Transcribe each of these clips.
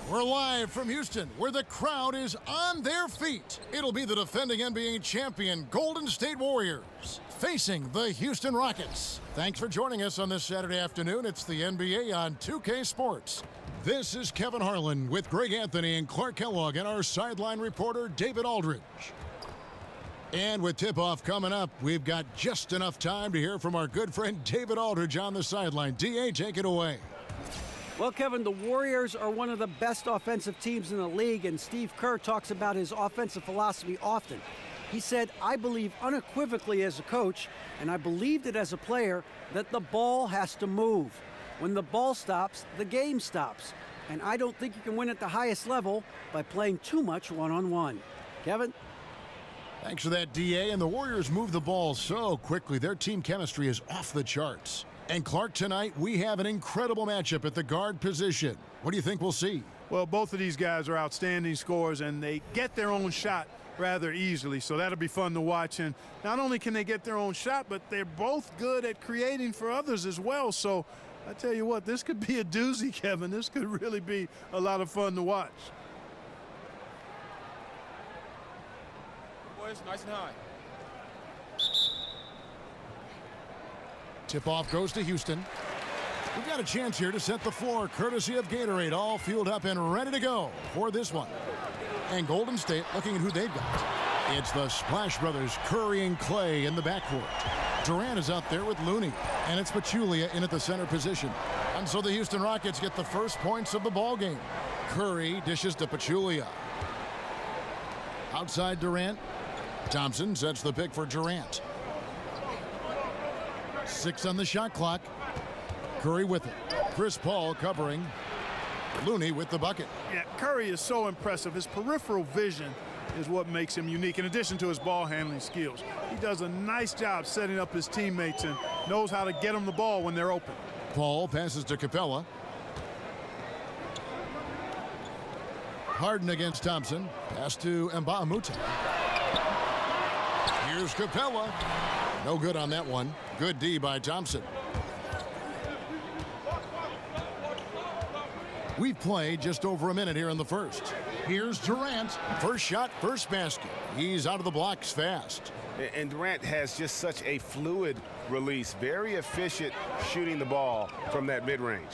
We're live from Houston, where the crowd is on their feet. It'll be the defending NBA champion Golden State Warriors facing the Houston Rockets. Thanks for joining us on this Saturday afternoon. It's the NBA on 2K Sports. This is Kevin Harlan with Greg Anthony and Clark Kellogg and our sideline reporter David Aldridge. And with tip-off coming up, we've got just enough time to hear from our good friend David Aldridge on the sideline. D.A., take it away. Well, Kevin, the Warriors are one of the best offensive teams in the league, and Steve Kerr talks about his offensive philosophy often. He said, I believe unequivocally as a coach, and I believed it as a player, that the ball has to move. When the ball stops, the game stops. And I don't think you can win at the highest level by playing too much one-on-one. Kevin? Thanks for that, D.A. And the Warriors move the ball so quickly. Their team chemistry is off the charts. And Clark, tonight we have an incredible matchup at the guard position. What do you think we'll see? Well, both of these guys are outstanding scorers, and they get their own shot rather easily, so that'll be fun to watch. And not only can they get their own shot, but they're both good at creating for others as well. So I tell you what, this could be a doozy, Kevin. This could really be a lot of fun to watch. Boys, nice and high. Tip-off goes to Houston. We've got a chance here to set the floor, courtesy of Gatorade, all fueled up and ready to go for this one. And Golden State looking at who they've got. It's the Splash Brothers, Curry and Clay in the backcourt. Durant is out there with Looney, and it's Pachulia in at the center position. And so the Houston Rockets get the first points of the ball game. Curry dishes to Pachulia. Outside Durant. Thompson sets the pick for Durant. 6 on the shot clock. Curry with it. Chris Paul covering. Looney with the bucket. Yeah, Curry is so impressive. His peripheral vision is what makes him unique, in addition to his ball handling skills. He does a nice job setting up his teammates and knows how to get them the ball when they're open. Paul passes to Capella. Harden against Thompson. Pass to Mbah a Moute. Here's Capella. No good on that one. Good D by Thompson. We've played just over a minute here in the first. Here's Durant. First shot, first basket. He's out of the blocks fast. And Durant has just such a fluid release. Very efficient shooting the ball from that mid-range.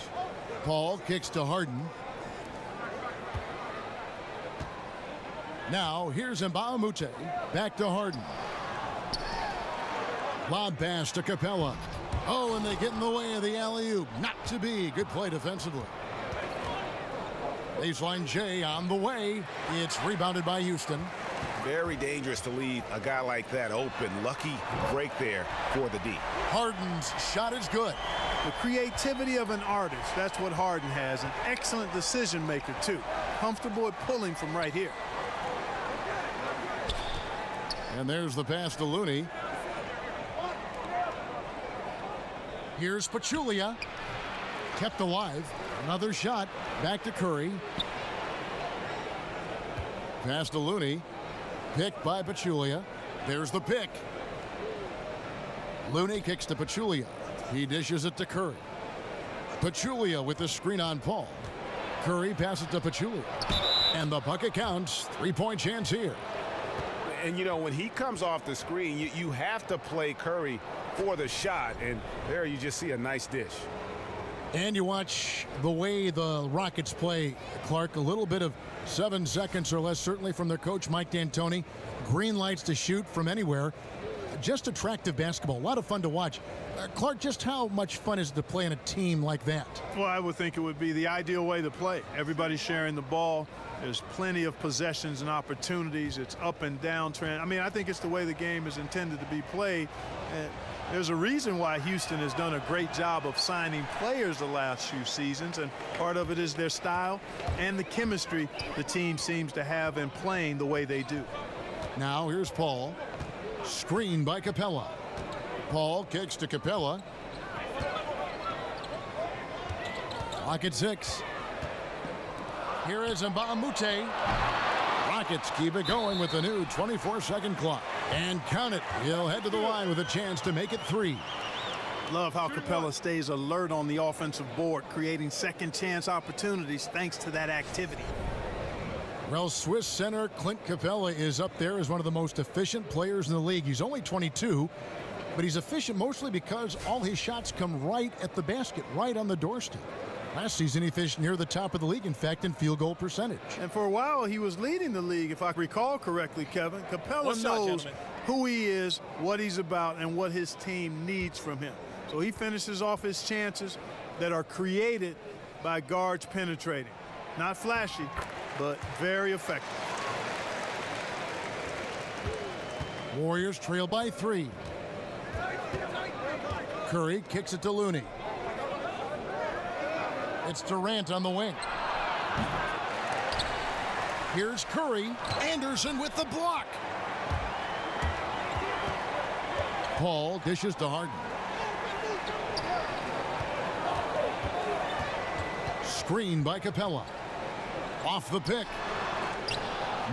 Paul kicks to Harden. Now, here's Mbah a Moute. Back to Harden. Lob pass to Capella. Oh, and they get in the way of the alley-oop. Not to be. Good play defensively. Baseline J on the way. It's rebounded by Houston. Very dangerous to leave a guy like that open. Lucky break there for the D. Harden's shot is good. The creativity of an artist, that's what Harden has. An excellent decision maker, too. Comfortable at pulling from right here. And there's the pass to Looney. Here's Pachulia. Kept alive. Another shot. Back to Curry. Pass to Looney. Picked by Pachulia. There's the pick. Looney kicks to Pachulia. He dishes it to Curry. Pachulia with the screen on Paul. Curry passes to Pachulia. And the bucket counts. 3-point chance here. And, you know, when he comes off the screen, you have to play Curry for the shot. And there you just see a nice dish. And you watch the way the Rockets play, Clark, a little bit of 7 seconds or less, certainly from their coach, Mike D'Antoni. Green lights to shoot from anywhere. Just attractive basketball. A lot of fun to watch. Clark, just how much fun is it to play in a team like that? Well, I would think it would be the ideal way to play. Everybody's sharing the ball. There's plenty of possessions and opportunities. It's up and down trend. I mean, I think it's the way the game is intended to be played. And there's a reason why Houston has done a great job of signing players the last few seasons, and part of it is their style and the chemistry the team seems to have in playing the way they do. Now here's Paul. Screen by Capella. Paul kicks to Capella. Clock at 6. Here is Mbah a Moute. Rockets keep it going with the new 24-second clock. And count it. He'll head to the line with a chance to make it 3. Love how Capella stays alert on the offensive board, creating second chance opportunities thanks to that activity. Well, Swiss center Clint Capella is up there as one of the most efficient players in the league. He's only 22, but he's efficient mostly because all his shots come right at the basket, right on the doorstep. Last season, he finished near the top of the league, in fact, in field goal percentage. And for a while, he was leading the league, if I recall correctly, Kevin. Capella knows who he is, what he's about, and what his team needs from him. So he finishes off his chances that are created by guards penetrating. Not flashy, but very effective. Warriors trail by 3. Curry kicks it to Looney. It's Durant on the wing. Here's Curry. Anderson with the block. Paul dishes to Harden. Screen by Capella. Off the pick.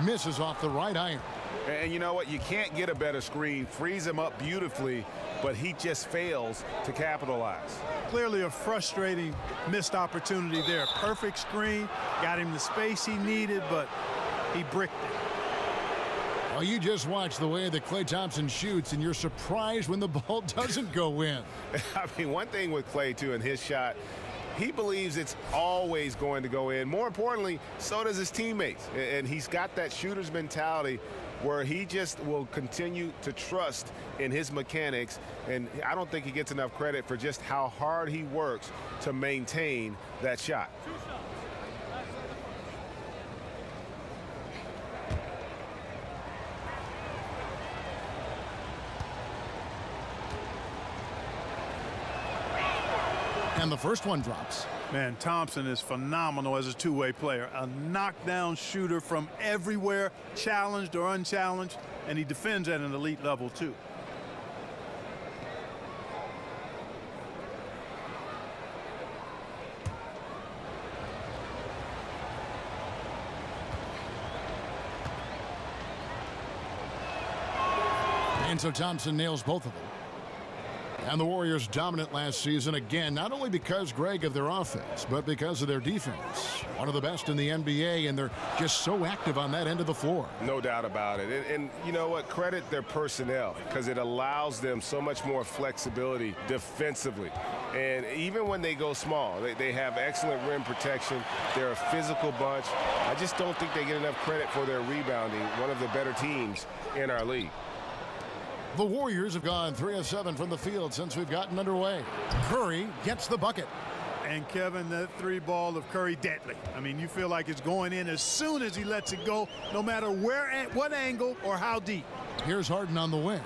Misses off the right iron. And you know what? You can't get a better screen. Frees him up beautifully, but he just fails to capitalize. Clearly a frustrating missed opportunity there. Perfect screen, got him the space he needed, but he bricked it. Well, you just watch the way that Klay Thompson shoots, and you're surprised when the ball doesn't go in. I mean, one thing with Klay, too, in his shot, he believes it's always going to go in. More importantly, so does his teammates. And he's got that shooter's mentality where he just will continue to trust in his mechanics. And I don't think he gets enough credit for just how hard he works to maintain that shot. And the first one drops. Man, Thompson is phenomenal as a two-way player. A knockdown shooter from everywhere, challenged or unchallenged, and he defends at an elite level, too. And so Thompson nails both of them. And the Warriors dominant last season again, not only because, Greg, of their offense, but because of their defense. One of the best in the NBA, and they're just so active on that end of the floor. No doubt about it. And you know what? Credit their personnel, because it allows them so much more flexibility defensively. And even when they go small, they have excellent rim protection. They're a physical bunch. I just don't think they get enough credit for their rebounding. One of the better teams in our league. The Warriors have gone 3 of 7 from the field since we've gotten underway. Curry gets the bucket. And Kevin, that three ball of Curry, deadly. I mean, you feel like it's going in as soon as he lets it go, no matter where, at what angle, or how deep. Here's Harden on the wing.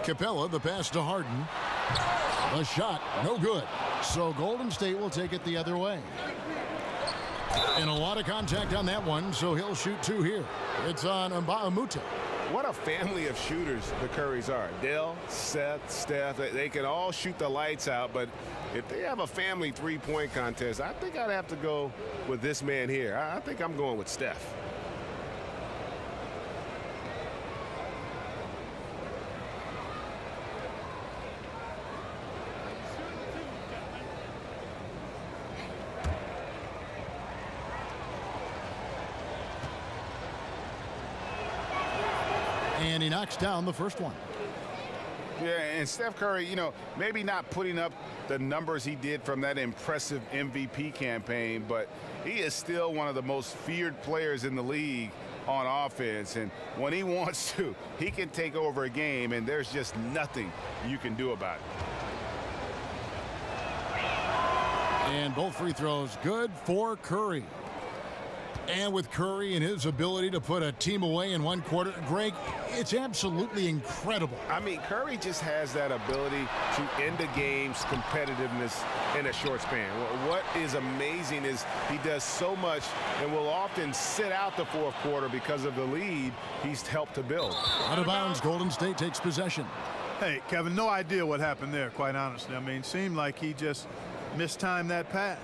Capella, the pass to Harden. The shot, no good. So Golden State will take it the other way. And a lot of contact on that one, so he'll shoot 2 here. It's on Mbah-a-Moute. What a family of shooters the Currys are. Dell, Seth, Steph, they can all shoot the lights out, but if they have a family three-point contest, I think I'd have to go with this man here. I think I'm going with Steph. And he knocks down the first one. Yeah, and Steph Curry, you know, maybe not putting up the numbers he did from that impressive MVP campaign, but he is still one of the most feared players in the league on offense. And when he wants to, he can take over a game, and there's just nothing you can do about it. And both free throws good for Curry. And with Curry and his ability to put a team away in one quarter, Greg, it's absolutely incredible. I mean, Curry just has that ability to end a game's competitiveness in a short span. What is amazing is he does so much and will often sit out the fourth quarter because of the lead he's helped to build. Out of bounds, Golden State takes possession. Hey, Kevin, no idea what happened there, quite honestly. I mean, seemed like he just mistimed that pass.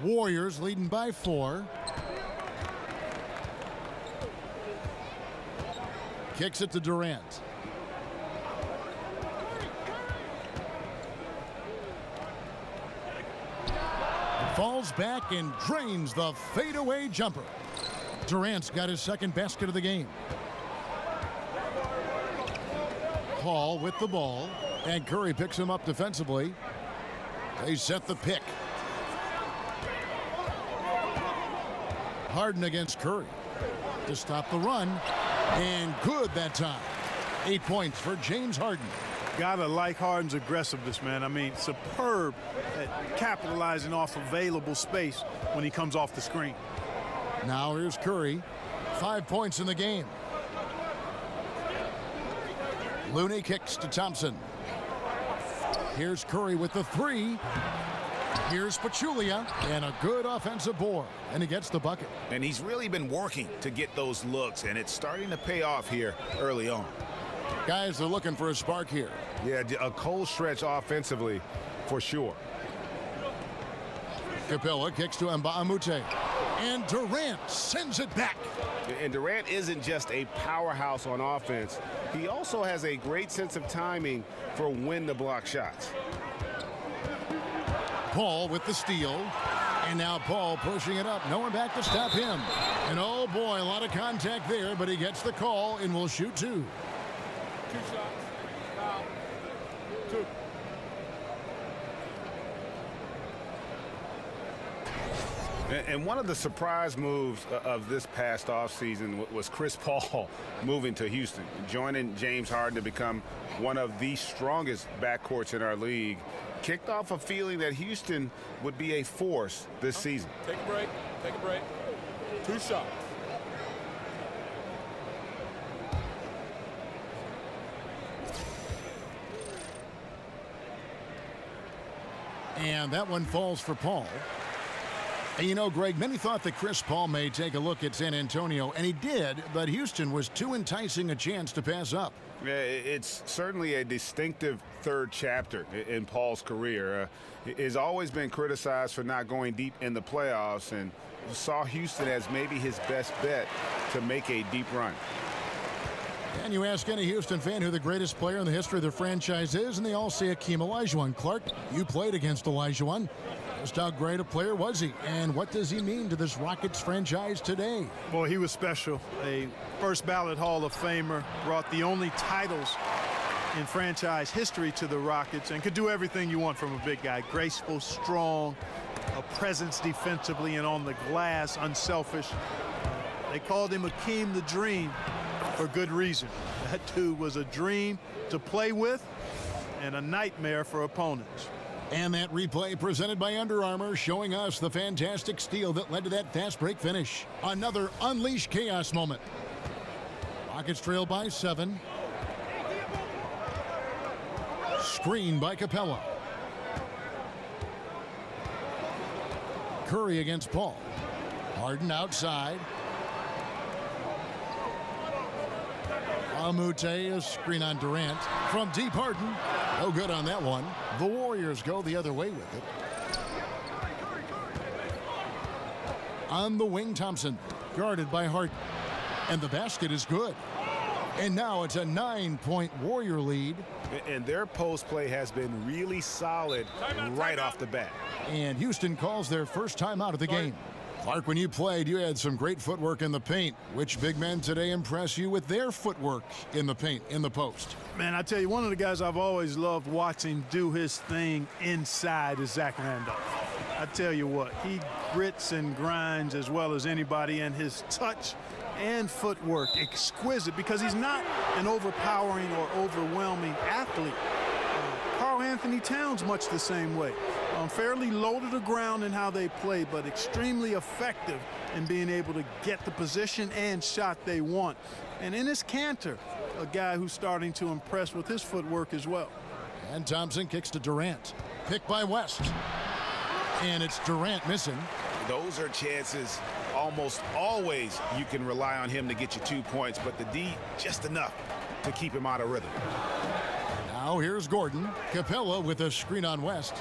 Warriors leading by 4. Kicks it to Durant. Falls back and drains the fadeaway jumper. Durant's got his second basket of the game. Paul with the ball, and Curry picks him up defensively. They set the pick. Harden against Curry to stop the run, and good that time. 8 points for James Harden. Gotta like Harden's aggressiveness, man. I mean, superb at capitalizing off available space when he comes off the screen. Now here's Curry. 5 points in the game. Looney kicks to Thompson. Here's Curry with the three. Here's Pachulia, and a good offensive board, and he gets the bucket. And he's really been working to get those looks, and it's starting to pay off here early on. Guys are looking for a spark here. Yeah, a cold stretch offensively for sure. Capella kicks to Mbamute, and Durant sends it back. And Durant isn't just a powerhouse on offense. He also has a great sense of timing for when to block shots. Paul with the steal, and now Paul pushing it up. No one back to stop him. And oh boy, a lot of contact there, but he gets the call and will shoot two. 2 shots. Foul. 2. And one of the surprise moves of this past offseason was Chris Paul moving to Houston, joining James Harden to become one of the strongest backcourts in our league. Kicked off a feeling that Houston would be a force this season. Take a break. Take a break. 2 shots. And that one falls for Paul. And you know, Greg, many thought that Chris Paul may take a look at San Antonio, and he did, but Houston was too enticing a chance to pass up. Yeah, it's certainly a distinctive third chapter in Paul's career. He's always been criticized for not going deep in the playoffs, and saw Houston as maybe his best bet to make a deep run. And you ask any Houston fan who the greatest player in the history of their franchise is, and they all say Hakeem Olajuwon. Clark, you played against Olajuwon. Just how great a player was he, and what does he mean to this Rockets franchise today? Boy, he was special. A first ballot Hall of Famer, brought the only titles in franchise history to the Rockets, and could do everything you want from a big guy. Graceful, strong, a presence defensively and on the glass, unselfish. They called him Hakeem the Dream for good reason. That dude was a dream to play with and a nightmare for opponents. And that replay presented by Under Armour, showing us the fantastic steal that led to that fast break finish. Another unleashed chaos moment. Rockets trail by 7. Screen by Capella. Curry against Paul. Harden outside. Amute, a screen on Durant. From deep, Harden. No good on that one. The Warriors go the other way with it. On the wing, Thompson, guarded by Harden. And the basket is good. And now it's a 9-point Warrior lead. And their post play has been really solid right off the bat. And Houston calls their first time out of the game. Clark, when you played, you had some great footwork in the paint. Which big men today impress you with their footwork in the paint, in the post? Man, I tell you, one of the guys I've always loved watching do his thing inside is Zach Randolph. I tell you what, he grits and grinds as well as anybody, and his touch and footwork exquisite because he's not an overpowering or overwhelming athlete. Karl Anthony Towns much the same way. Fairly low to the ground in how they play, but extremely effective in being able to get the position and shot they want. And in his Cantor, a guy who's starting to impress with his footwork as well. And Thompson kicks to Durant. Picked by West. And it's Durant missing. Those are chances almost always you can rely on him to get you 2 points, but the D just enough to keep him out of rhythm. Now here's Gordon. Capella with a screen on West.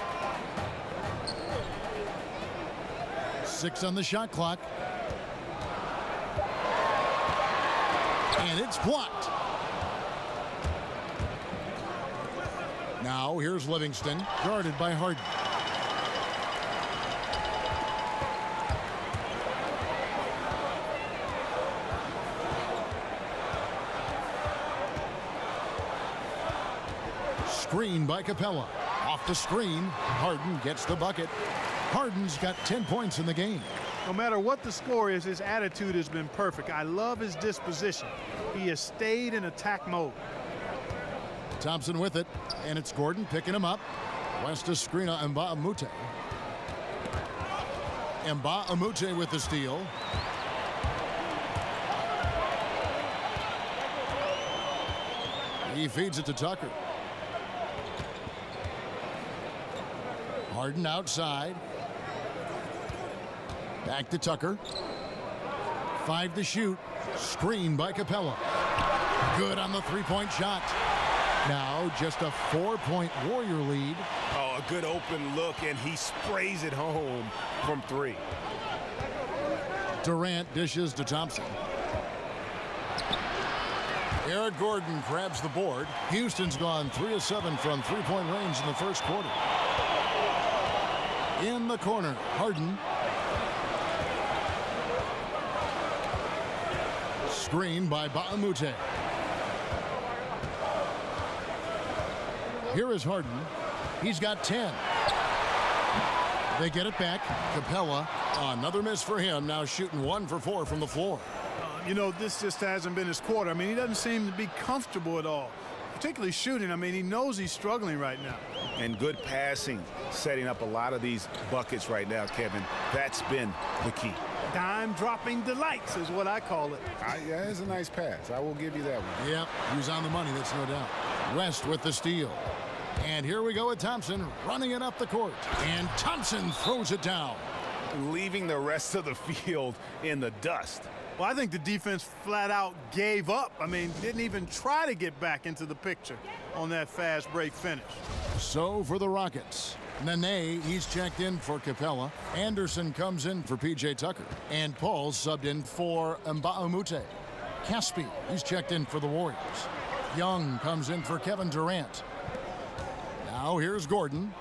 6 on the shot clock. And it's blocked. Now here's Livingston, guarded by Harden. Screen by Capella. Off the screen, Harden gets the bucket. Harden's got 10 points in the game. No matter what the score is, his attitude has been perfect. I love his disposition. He has stayed in attack mode. Thompson with it, and it's Gordon picking him up. West to screen on Mbah-a-Moute. Mbah-a-Moute with the steal. He feeds it to Tucker. Harden outside. Back to Tucker. 5 to shoot. Screen by Capella. Good on the three-point shot. Now just a 4-point Warrior lead. Oh, a good open look, and he sprays it home from 3. Durant dishes to Thompson. Eric Gordon grabs the board. Houston's gone 3 of 7 from three-point range in the first quarter. In the corner, Harden. Screen by Mbah-a-Moute. Here is Harden. He's got 10. They get it back. Capella, another miss for him. Now shooting 1 for 4 from the floor. You know, this just hasn't been his quarter. I mean, he doesn't seem to be comfortable at all, particularly shooting. I mean, he knows he's struggling right now. And good passing, setting up a lot of these buckets right now, Kevin. That's been the key. Dime-dropping delights is what I call it. Yeah, it's a nice pass. I will give you that one. Yep, he was on the money, that's no doubt. West with the steal. And here we go with Thompson running it up the court. And Thompson throws it down. Leaving the rest of the field in the dust. Well, I think the defense flat out gave up. I mean, didn't even try to get back into the picture on that fast break finish. So for the Rockets, Nene, he's checked in for Capella. Anderson comes in for P.J. Tucker. And Paul subbed in for Mbah-a-Moute. Caspi, he's checked in for the Warriors. Young comes in for Kevin Durant. Now here's Gordon,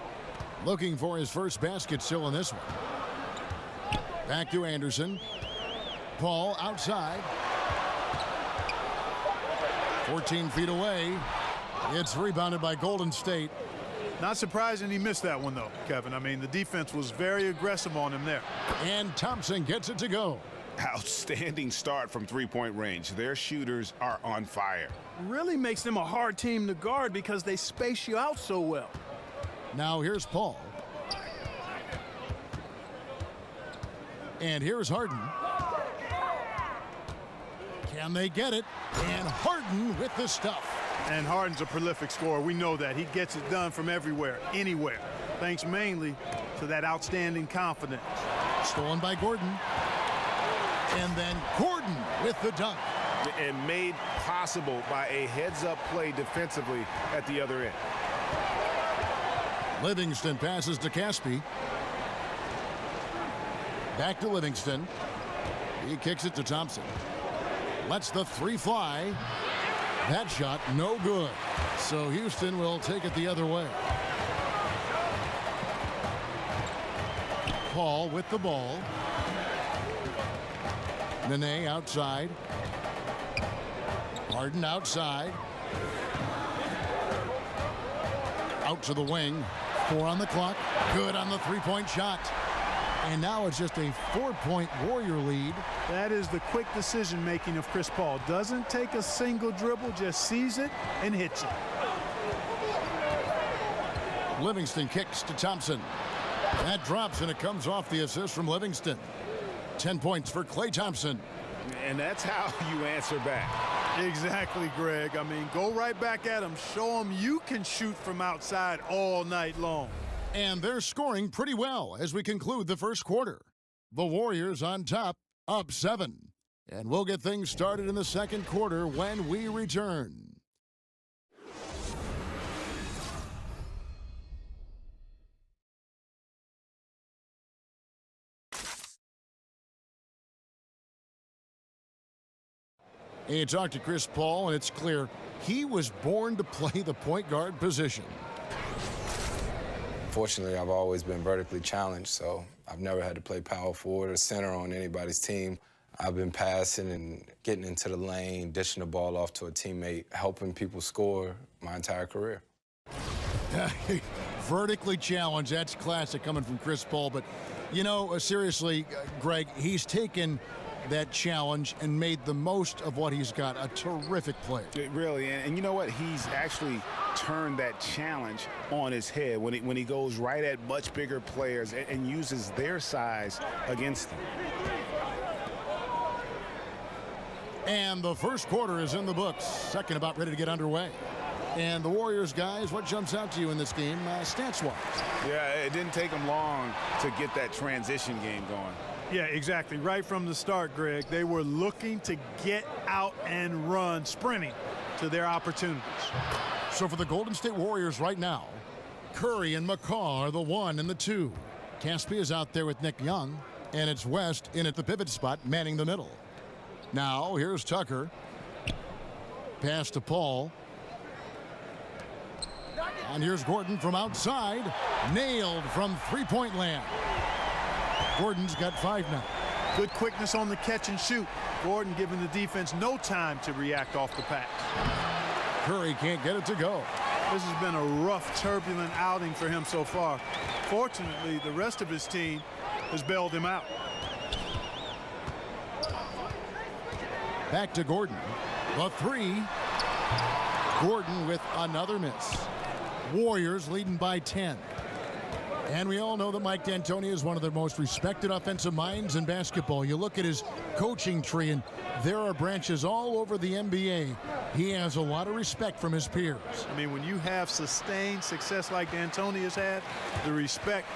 looking for his first basket still in this one. Back to Anderson. Paul outside. 14 feet away. It's rebounded by Golden State. Not surprising he missed that one, though, Kevin. I mean, the defense was very aggressive on him there. And Thompson gets it to go. Outstanding start from three-point range. Their shooters are on fire. Really makes them a hard team to guard because they space you out so well. Now here's Paul. And here's Harden. Can they get it? And Harden with the stuff. And Harden's a prolific scorer. We know that. He gets it done from everywhere, anywhere, thanks mainly to that outstanding confidence. Stolen by Gordon. And then Gordon with the dunk. And made possible by a heads-up play defensively at the other end. Livingston passes to Caspi. Back to Livingston. He kicks it to Thompson. Lets the 3 fly. That shot no good. So Houston will take it the other way. Paul with the ball. Nene outside. Harden outside. Out to the wing. 4 on the clock. Good on the three-point shot. And now it's just a 4-point Warrior lead. That is the quick decision-making of Chris Paul. Doesn't take a single dribble, just sees it and hits it. Livingston kicks to Thompson. That drops, and it comes off the assist from Livingston. 10 points for Klay Thompson. And that's how you answer back. Exactly, Greg. I mean, go right back at him. Show him you can shoot from outside all night long. And they're scoring pretty well as we conclude the first quarter. The Warriors on top, up 7. And we'll get things started in the second quarter when we return. And you talk to Chris Paul, and it's clear he was born to play the point guard position. Fortunately, I've always been vertically challenged, so I've never had to play power forward or center on anybody's team. I've been passing and getting into the lane, dishing the ball off to a teammate, helping people score my entire career. Vertically challenged, that's classic coming from Chris Paul. But, you know, seriously, Greg, he's taken that challenge and made the most of what he's got. A terrific player. Really, and you know what? He's actually turned that challenge on his head when he goes right at much bigger players and uses their size against them. And the first quarter is in the books. Second about ready to get underway. And the Warriors, guys, what jumps out to you in this game, stats-wise? Yeah, it didn't take them long to get that transition game going. Yeah, exactly. Right from the start, Greg, they were looking to get out and run, sprinting to their opportunities. So for the Golden State Warriors right now, Curry and McCaw are the 1 and the 2. Caspi is out there with Nick Young, and it's West in at the pivot spot, manning the middle. Now, here's Tucker. Pass to Paul. And here's Gordon from outside. Nailed from three-point land. Gordon's got 5 now. Good quickness on the catch and shoot. Gordon giving the defense no time to react off the pass. Curry can't get it to go. This has been a rough, turbulent outing for him so far. Fortunately, the rest of his team has bailed him out. Back to Gordon. The 3. Gordon with another miss. Warriors leading by 10. And we all know that Mike D'Antoni is one of the most respected offensive minds in basketball. You look at his coaching tree, and there are branches all over the NBA. He has a lot of respect from his peers. I mean, when you have sustained success like D'Antoni has had, the respect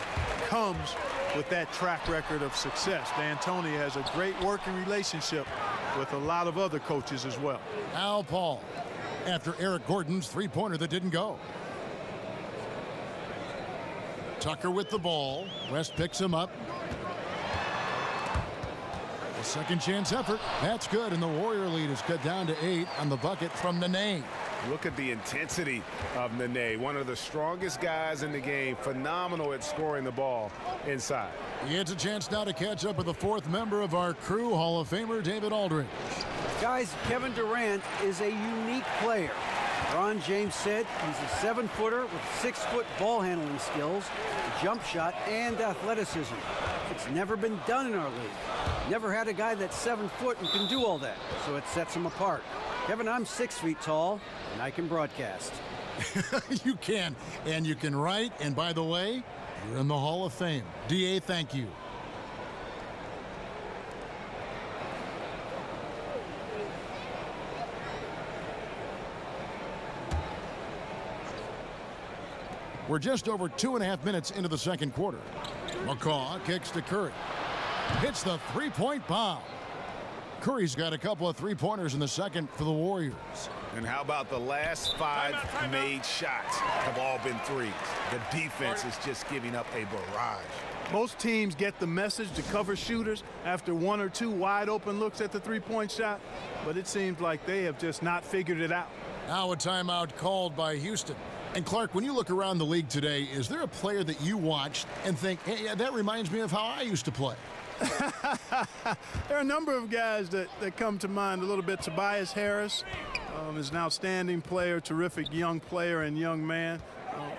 comes with that track record of success. D'Antoni has a great working relationship with a lot of other coaches as well. Al Paul after Eric Gordon's three-pointer that didn't go. Tucker with the ball. West picks him up. A second chance effort. That's good, and the Warrior lead is cut down to 8 on the bucket from Nene. Look at the intensity of Nene, one of the strongest guys in the game. Phenomenal at scoring the ball inside. He gets a chance now to catch up with the 4th member of our crew, Hall of Famer David Aldridge. Guys, Kevin Durant is a unique player. Ron James said he's a 7-footer with 6-foot ball handling skills, a jump shot, and athleticism. It's never been done in our league. Never had a guy that's 7 foot and can do all that, so it sets him apart. Kevin, I'm 6 feet tall, and I can broadcast. You can, and you can write, and by the way, you're in the Hall of Fame. DA, thank you. We're just over 2.5 minutes into the second quarter. McCaw kicks to Curry. Hits the three-point bomb. Curry's got a couple of three-pointers in the second for the Warriors. And how about the last 5 made shots have all been threes? The defense is just giving up a barrage. Most teams get the message to cover shooters after 1 or 2 wide open looks at the three-point shot, but it seems like they have just not figured it out. Now a timeout called by Houston. And Clark, when you look around the league today, is there a player that you watched and think, hey, yeah, that reminds me of how I used to play? There are a number of guys that come to mind a little bit. Tobias Harris is an outstanding player, terrific young player and young man.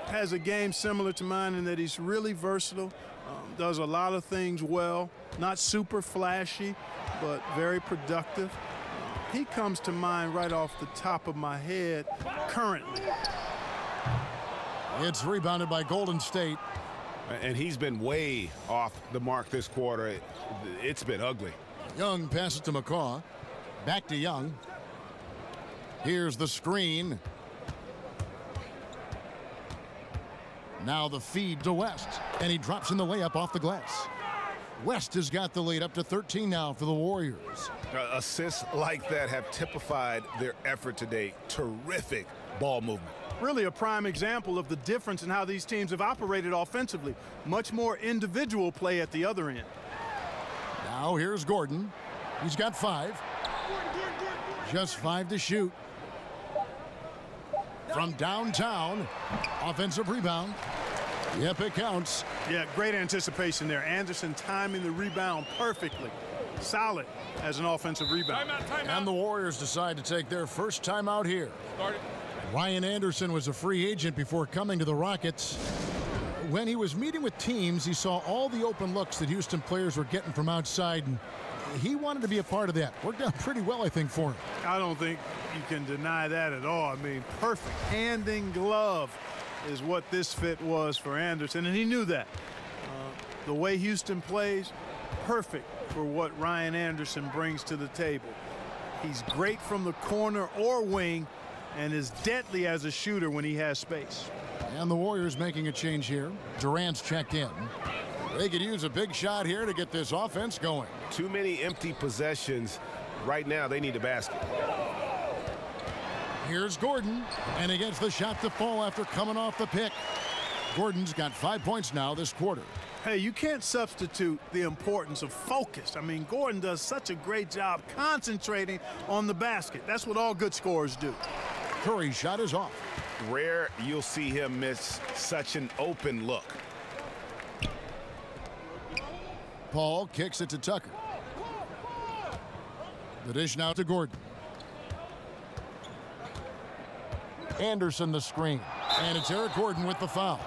Has a game similar to mine in that he's really versatile, does a lot of things well, not super flashy, but very productive. He comes to mind right off the top of my head currently. It's rebounded by Golden State. And he's been way off the mark this quarter. It's been ugly. Young passes to McCaw. Back to Young. Here's the screen. Now the feed to West. And he drops in the layup off the glass. West has got the lead up to 13 now for the Warriors. Assists like that have typified their effort today. Terrific ball movement. Really a prime example of the difference in how these teams have operated offensively. Much more individual play at the other end. Now here's Gordon. He's got 5. Just 5 to shoot. From downtown, offensive rebound. Yep, it counts. Yeah, great anticipation there. Anderson timing the rebound perfectly. Solid as an offensive rebound. Timeout. And the Warriors decide to take their first timeout here. Start it. Ryan Anderson was a free agent before coming to the Rockets. When he was meeting with teams, he saw all the open looks that Houston players were getting from outside, and he wanted to be a part of that. Worked out pretty well, I think, for him. I don't think you can deny that at all. I mean, perfect hand in glove is what this fit was for Anderson, and he knew that. The way Houston plays, perfect for what Ryan Anderson brings to the table. He's great from the corner or wing and is deadly as a shooter when he has space. And the Warriors making a change here. Durant's checked in. They could use a big shot here to get this offense going. Too many empty possessions. Right now, they need a basket. Here's Gordon, and he gets the shot to fall after coming off the pick. Gordon's got 5 points now this quarter. Hey, you can't substitute the importance of focus. I mean, Gordon does such a great job concentrating on the basket. That's what all good scorers do. Curry's shot is off. Rare you'll see him miss such an open look. Paul kicks it to Tucker. The dish now to Gordon. Anderson the screen. And it's Eric Gordon with the foul.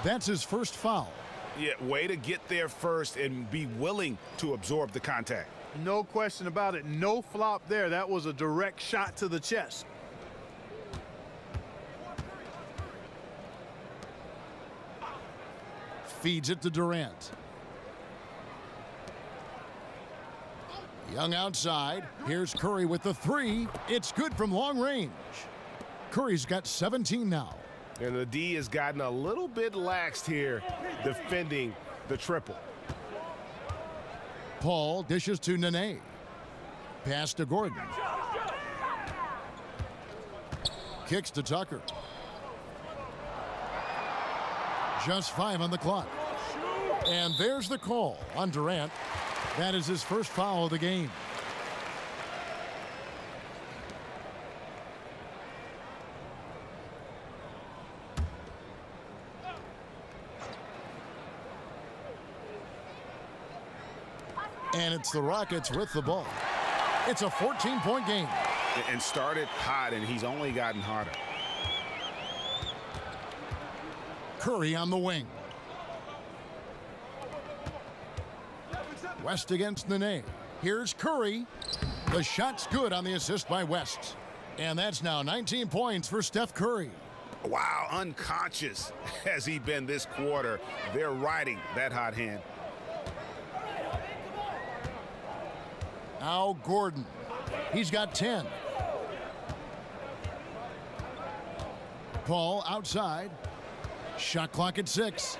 That's his first foul. Yeah, way to get there first and be willing to absorb the contact. No question about it. No flop there. That was a direct shot to the chest. Feeds it to Durant. Young outside. Here's Curry with the three. It's good from long range. Curry's got 17 now. And the D has gotten a little bit laxed here defending the triple. Paul dishes to Nene. Pass to Gordon. Kicks to Tucker. Just 5 on the clock. And there's the call on Durant. That is his first foul of the game. And it's the Rockets with the ball. It's a 14-point game. And started hot, and he's only gotten hotter. Curry on the wing. West against Nene. Here's Curry. The shot's good on the assist by West. And that's now 19 points for Steph Curry. Wow, unconscious has he been this quarter. They're riding that hot hand. Now Gordon. He's got 10. Paul outside. Shot clock at 6.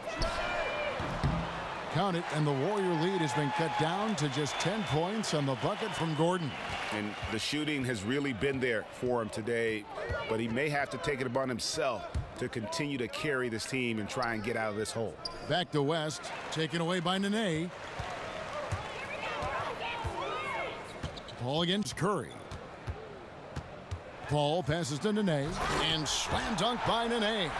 Count it, and the Warrior lead has been cut down to just 10 points on the bucket from Gordon. And the shooting has really been there for him today, but he may have to take it upon himself to continue to carry this team and try and get out of this hole. Back to West, taken away by Nene. Paul against Curry. Paul passes to Nene, and slam dunk by Nene.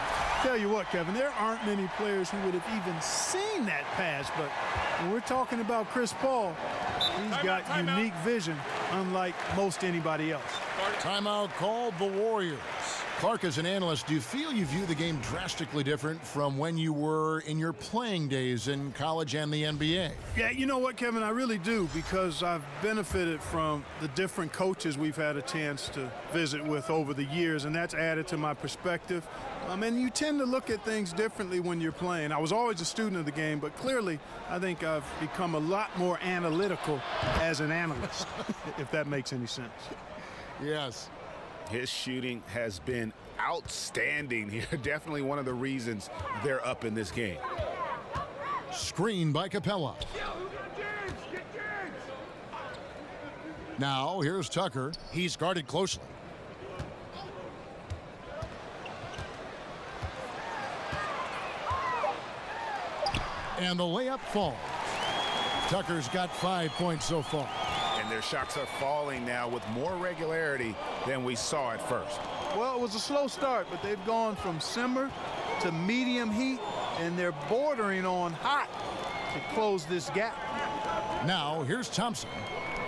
Tell you what, Kevin, there aren't many players who would have even seen that pass, but when we're talking about Chris Paul, he's got unique vision, unlike most anybody else. Timeout called the Warriors. Clark, as an analyst, do you feel you view the game drastically different from when you were in your playing days in college and the NBA? Yeah, you know what, Kevin, I really do, because I've benefited from the different coaches we've had a chance to visit with over the years, and that's added to my perspective. And you tend to look at things differently when you're playing. I was always a student of the game, but clearly I think I've become a lot more analytical as an analyst, if that makes any sense. Yes. His shooting has been outstanding here. Definitely one of the reasons they're up in this game. Screen by Capella. Now here's Tucker. He's guarded closely. And the layup falls. Tucker's got 5 points so far. and their shots are falling now with more regularity than we saw at first. Well, it was a slow start, but they've gone from simmer to medium heat, and they're bordering on hot to close this gap. Now, here's Thompson.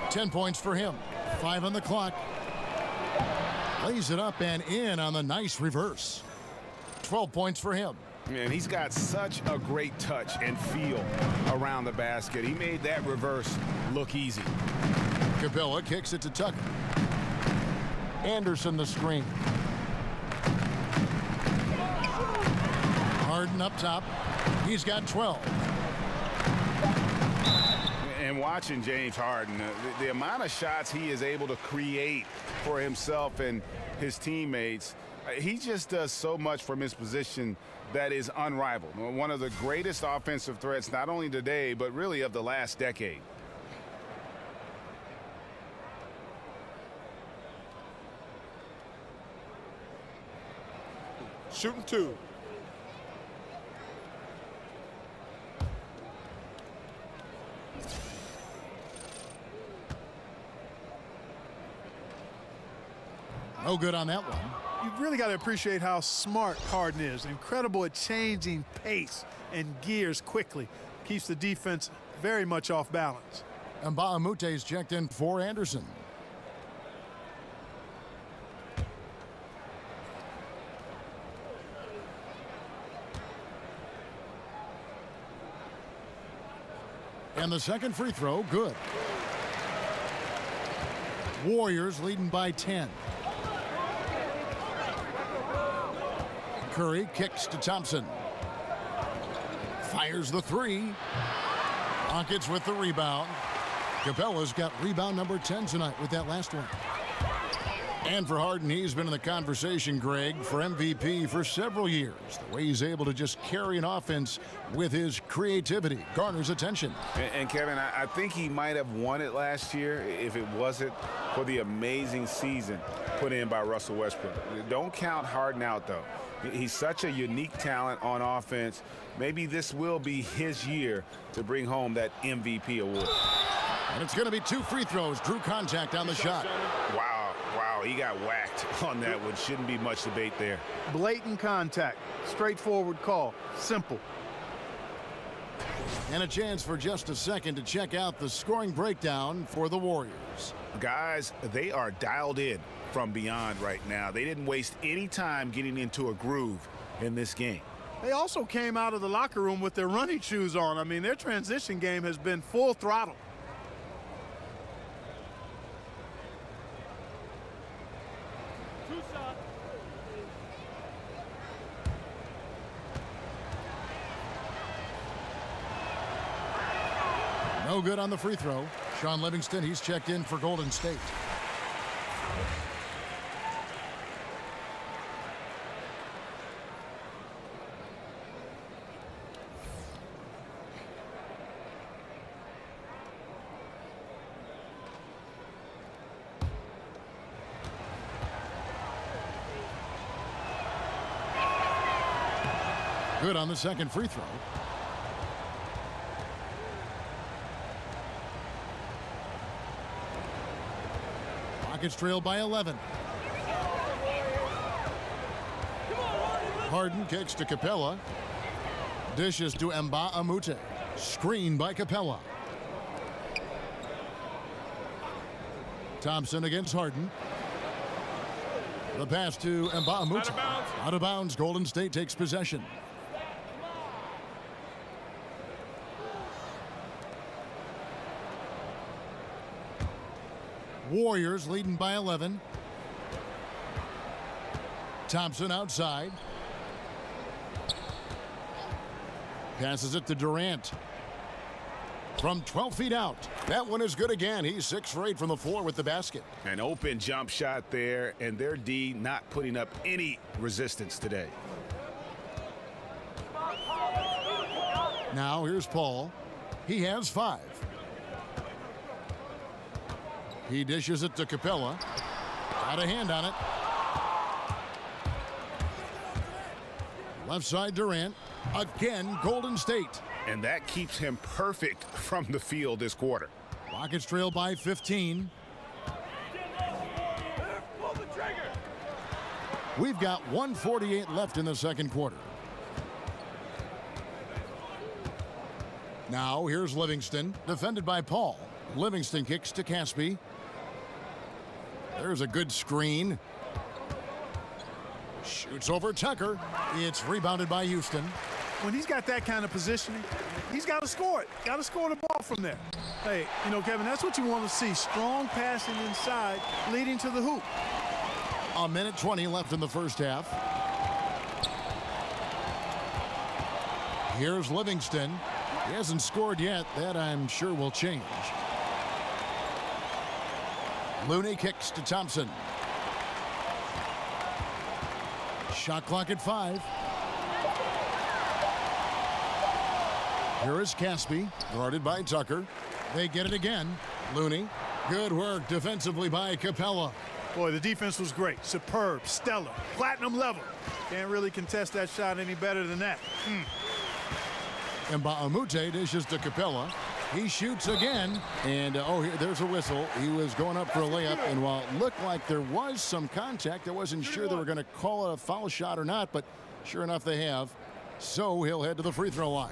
10 points for him. 5 on the clock. Lays it up and in on the nice reverse. 12 points for him. And he's got such a great touch and feel around the basket. He made that reverse look easy. Capella kicks it to Tucker. Anderson the screen. Harden up top. He's got 12. And watching James Harden, the amount of shots he is able to create for himself and his teammates, he just does so much from his position that is unrivaled. One of the greatest offensive threats, not only today, but really of the last decade. Shooting 2. No good on that one. You've really got to appreciate how smart Harden is. Incredible at changing pace and gears quickly. Keeps the defense very much off balance. And Mbah-a-Moute's checked in for Anderson. And the second free throw, good. Warriors leading by 10. Curry kicks to Thompson. Fires the 3. Rockets with the rebound. Capella's got rebound number 10 tonight with that last one. And for Harden, he's been in the conversation, Greg, for MVP for several years. The way he's able to just carry an offense with his creativity garners attention. And Kevin, I think he might have won it last year if it wasn't for the amazing season put in by Russell Westbrook. Don't count Harden out, though. He's such a unique talent on offense. Maybe this will be his year to bring home that MVP award. And it's going to be 2 free throws. Drew contact on the shot. Wow, he got whacked on that one. Shouldn't be much debate there. Blatant contact. Straightforward call. Simple. And a chance for just a second to check out the scoring breakdown for the Warriors. Guys, they are dialed in from beyond right now. They didn't waste any time getting into a groove in this game. They also came out of the locker room with their running shoes on. I mean, their transition game has been full throttle. No good on the free throw. Sean Livingston, he's checked in for Golden State. Good on the second free throw. Rockets trail by 11. Harden kicks to Capella. Dishes to Mbah-a-Moute. Screen by Capella. Thompson against Harden. The pass to Mbah-a-Moute. Out of bounds. Golden State takes possession. Warriors leading by 11. Thompson outside. Passes it to Durant. From 12 feet out. That one is good again. He's 6 for 8 from the floor with the basket. An open jump shot there, and their D not putting up any resistance today. Now here's Paul. He has 5. He dishes it to Capella. Got a hand on it. Left side Durant. Again, Golden State. And that keeps him perfect from the field this quarter. Rockets trail by 15. We've got 1:48 left in the second quarter. Now here's Livingston, defended by Paul. Livingston kicks to Caspi. There's a good screen. Shoots over Tucker. It's rebounded by Houston. When he's got that kind of positioning, he's got to score it. Got to score the ball from there. Hey, you know, Kevin, that's what you want to see. Strong passing inside, leading to the hoop. A minute 20 left in the first half. Here's Livingston. He hasn't scored yet. That, I'm sure, will change. Looney kicks to Thompson. Shot clock at 5. Here is Caspi, guarded by Tucker. They get it again. Looney. Good work defensively by Capella. Boy, the defense was great. Superb, stellar, platinum level. Can't really contest that shot any better than that. Mbamute dishes to Capella. He shoots again. And, there's a whistle. He was going up for a layup. And while it looked like there was some contact, I wasn't sure they were going to call it a foul shot or not. But sure enough, they have. So he'll head to the free throw line.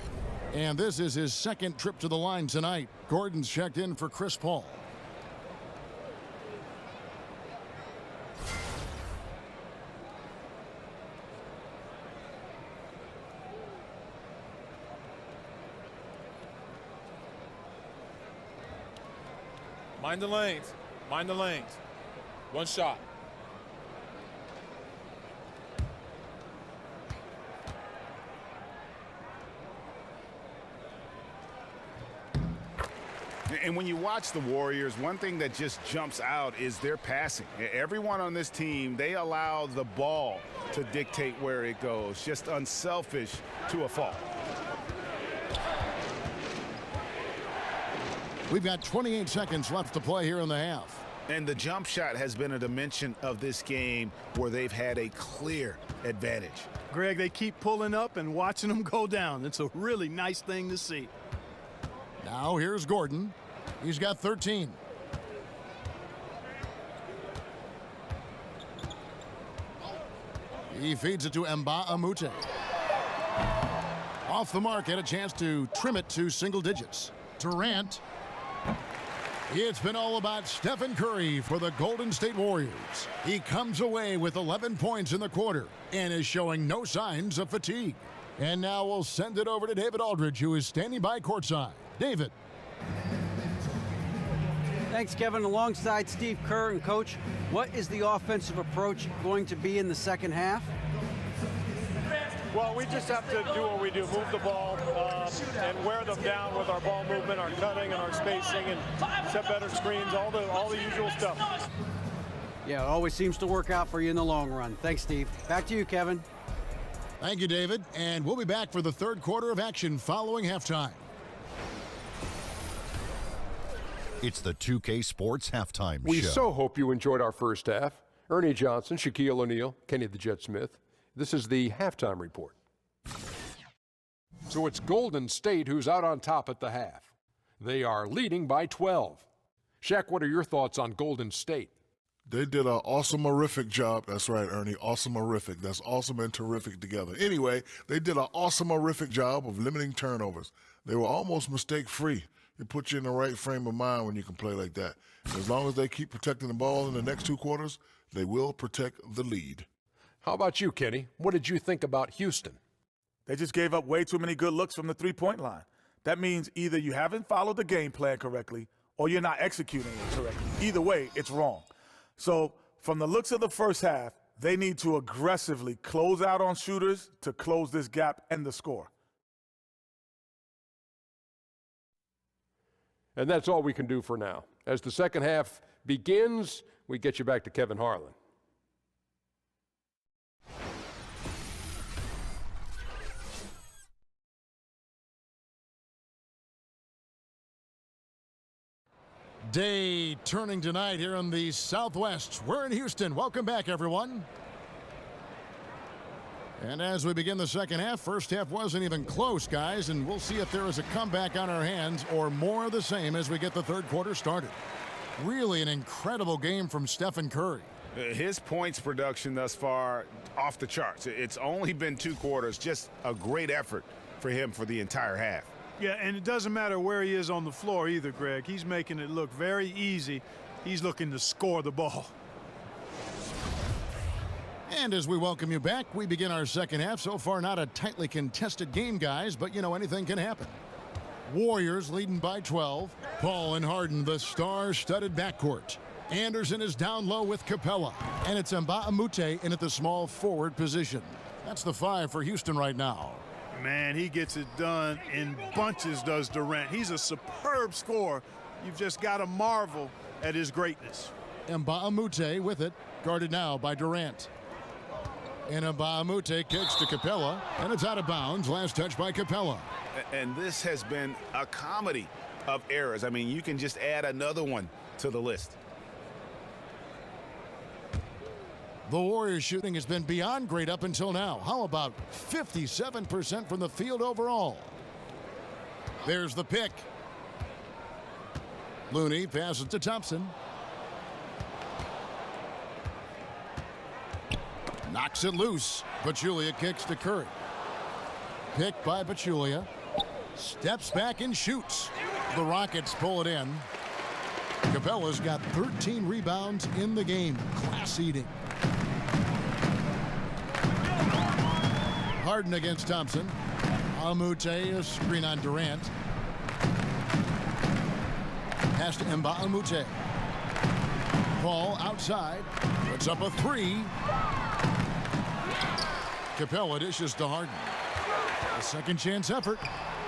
And this is his second trip to the line tonight. Gordon's checked in for Chris Paul. Mind the lanes. Mind the lanes. One shot. And when you watch the Warriors, one thing that just jumps out is their passing. Everyone on this team, they allow the ball to dictate where it goes. Just unselfish to a fault. We've got 28 seconds left to play here in the half. And the jump shot has been a dimension of this game where they've had a clear advantage. Greg, they keep pulling up and watching them go down. It's a really nice thing to see. Now here's Gordon. He's got 13. He feeds it to Mbamute. Off the mark, had a chance to trim it to single digits. Durant. It's been all about Stephen Curry for the Golden State Warriors. He comes away with 11 points in the quarter and is showing no signs of fatigue. And now we'll send it over to David Aldridge, who is standing by courtside. David. Thanks, Kevin. Alongside Steve Kerr and Coach, what is the offensive approach going to be in the second half? Well, we just have to do what we do, move the ball and wear them down with our ball movement, our cutting, and our spacing, and set better screens, all the usual stuff. Yeah, it always seems to work out for you in the long run. Thanks, Steve. Back to you, Kevin. Thank you, David. And we'll be back for the third quarter of action following halftime. It's the 2K Sports Halftime Show. We so hope you enjoyed our first half. Ernie Johnson, Shaquille O'Neal, Kenny the Jet Smith. This is the halftime report. So it's Golden State who's out on top at the half. They are leading by 12. Shaq, what are your thoughts on Golden State? They did an awesome-erific job. That's right, Ernie. Awesome-erific. That's awesome and terrific together. Anyway, they did an awesome-erific job of limiting turnovers. They were almost mistake-free. It puts you in the right frame of mind when you can play like that. As long as they keep protecting the ball in the next two quarters, they will protect the lead. How about you, Kenny? What did you think about Houston? They just gave up way too many good looks from the three-point line. That means either you haven't followed the game plan correctly or you're not executing it correctly. Either way, it's wrong. So from the looks of the first half, they need to aggressively close out on shooters to close this gap and the score. And that's all we can do for now. As the second half begins, we get you back to Kevin Harlan. Day turning tonight here in the Southwest. We're in Houston. Welcome back, everyone. And as we begin the second half, first half wasn't even close, guys, and we'll see if there is a comeback on our hands or more of the same as we get the third quarter started. Really an incredible game from Stephen Curry. His points production thus far off the charts. It's only been 2 quarters, just a great effort for him for the entire half. Yeah, and it doesn't matter where he is on the floor either, Greg. He's making it look very easy. He's looking to score the ball. And as we welcome you back, we begin our second half. So far, not a tightly contested game, guys, but, you know, anything can happen. Warriors leading by 12. Paul and Harden, the star-studded backcourt. Anderson is down low with Capella. And it's Mbah a Moute in at the small forward position. That's the 5 for Houston right now. Man, he gets it done in bunches, does Durant. He's a superb scorer. You've just got to marvel at his greatness. Mbah a Moute with it, guarded now by Durant. And Mbah a Moute kicks to Capella, and it's out of bounds. Last touch by Capella. And this has been a comedy of errors. I mean, you can just add another one to the list. The Warriors shooting has been beyond great up until now. How about 57% from the field overall? There's the pick. Looney passes to Thompson. Knocks it loose. Pachulia kicks to Curry. Picked by Pachulia. Steps back and shoots. The Rockets pull it in. Capella's got 13 rebounds in the game. Class eating. Harden against Thompson. a Moute, a screen on Durant. Pass to Mbah a Moute. Paul outside. Puts up a 3. Capella dishes to Harden. A second chance effort.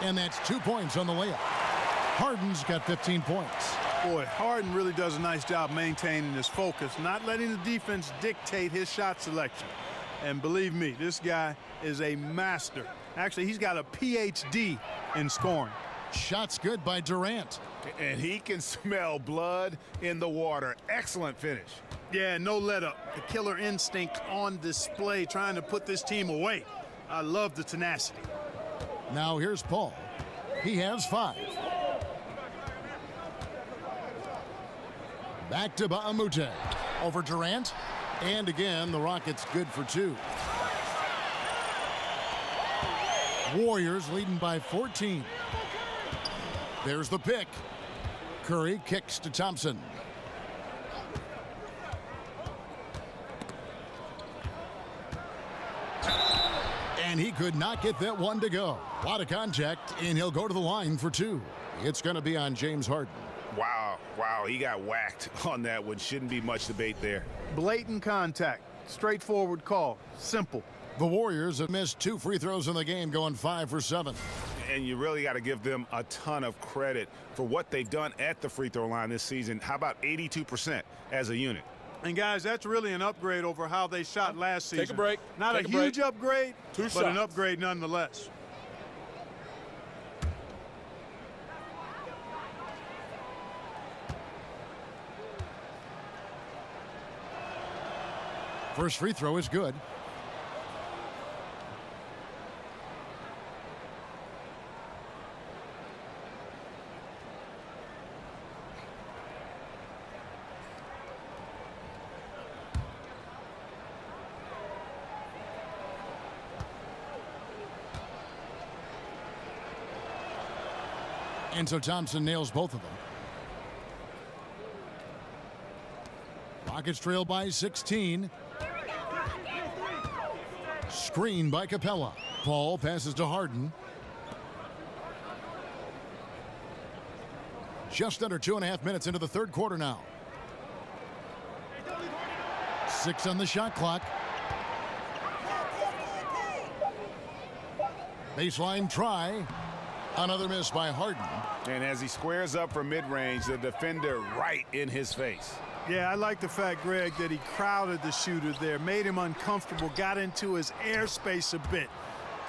And that's 2 points on the layup. Harden's got 15 points. Boy, Harden really does a nice job maintaining his focus, not letting the defense dictate his shot selection. And believe me, this guy is a master. Actually, he's got a PhD in scoring. Shots good by Durant. And he can smell blood in the water. Excellent finish. Yeah, no let up. The killer instinct on display, trying to put this team away. I love the tenacity. Now here's Paul. He has 5. Back to Mbah a Moute. Over Durant. And again, the Rockets good for 2. Warriors leading by 14. There's the pick. Curry kicks to Thompson. And he could not get that one to go. A lot of contact, and he'll go to the line for 2. It's going to be on James Harden. Wow, he got whacked on that one. Shouldn't be much debate there. Blatant contact. Straightforward call. Simple. The Warriors have missed 2 free throws in the game, going 5 for 7. And you really got to give them a ton of credit for what they've done at the free throw line this season. How about 82% as a unit? And guys, that's really an upgrade over how they shot last season. Take a break. Not Take a a break. huge upgrade, 2 but shots. an upgrade nonetheless. First free throw is good. And so Thompson nails both of them. Rockets trail by 16. Screen by Capella. Paul passes to Harden. Just under 2.5 minutes into the third quarter now. 6 on the shot clock. Baseline try. Another miss by Harden. And as he squares up for mid-range, the defender right in his face. Yeah, I like the fact, Greg, that he crowded the shooter there, made him uncomfortable, got into his airspace a bit.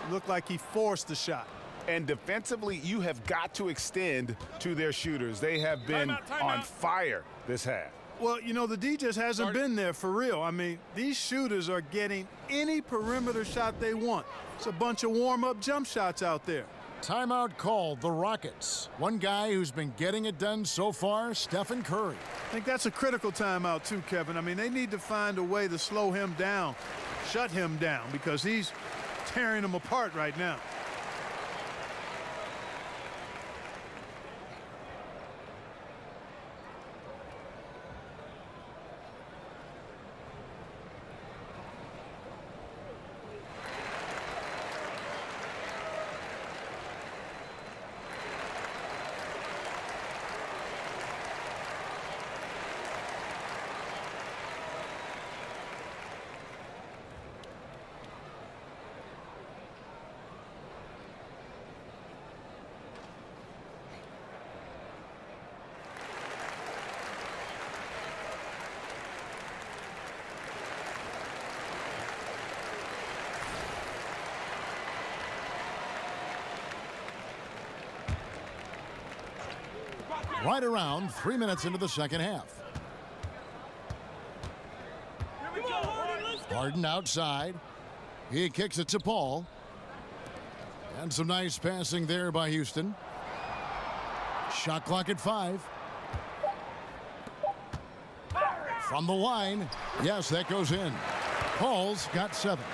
It looked like he forced the shot. And defensively, you have got to extend to their shooters. They have been on fire this half. Well, you know, the D just hasn't been there for real. I mean, these shooters are getting any perimeter shot they want. It's a bunch of warm-up jump shots out there. Timeout called, the Rockets. One guy who's been getting it done so far, Stephen Curry. I think that's a critical timeout too, Kevin. I mean, they need to find a way to slow him down, shut him down, because he's tearing them apart right now. Right around 3 minutes into the second half. Harden outside. He kicks it to Paul. And some nice passing there by Houston. Shot clock at 5. From the line. Yes, that goes in. Paul's got 7.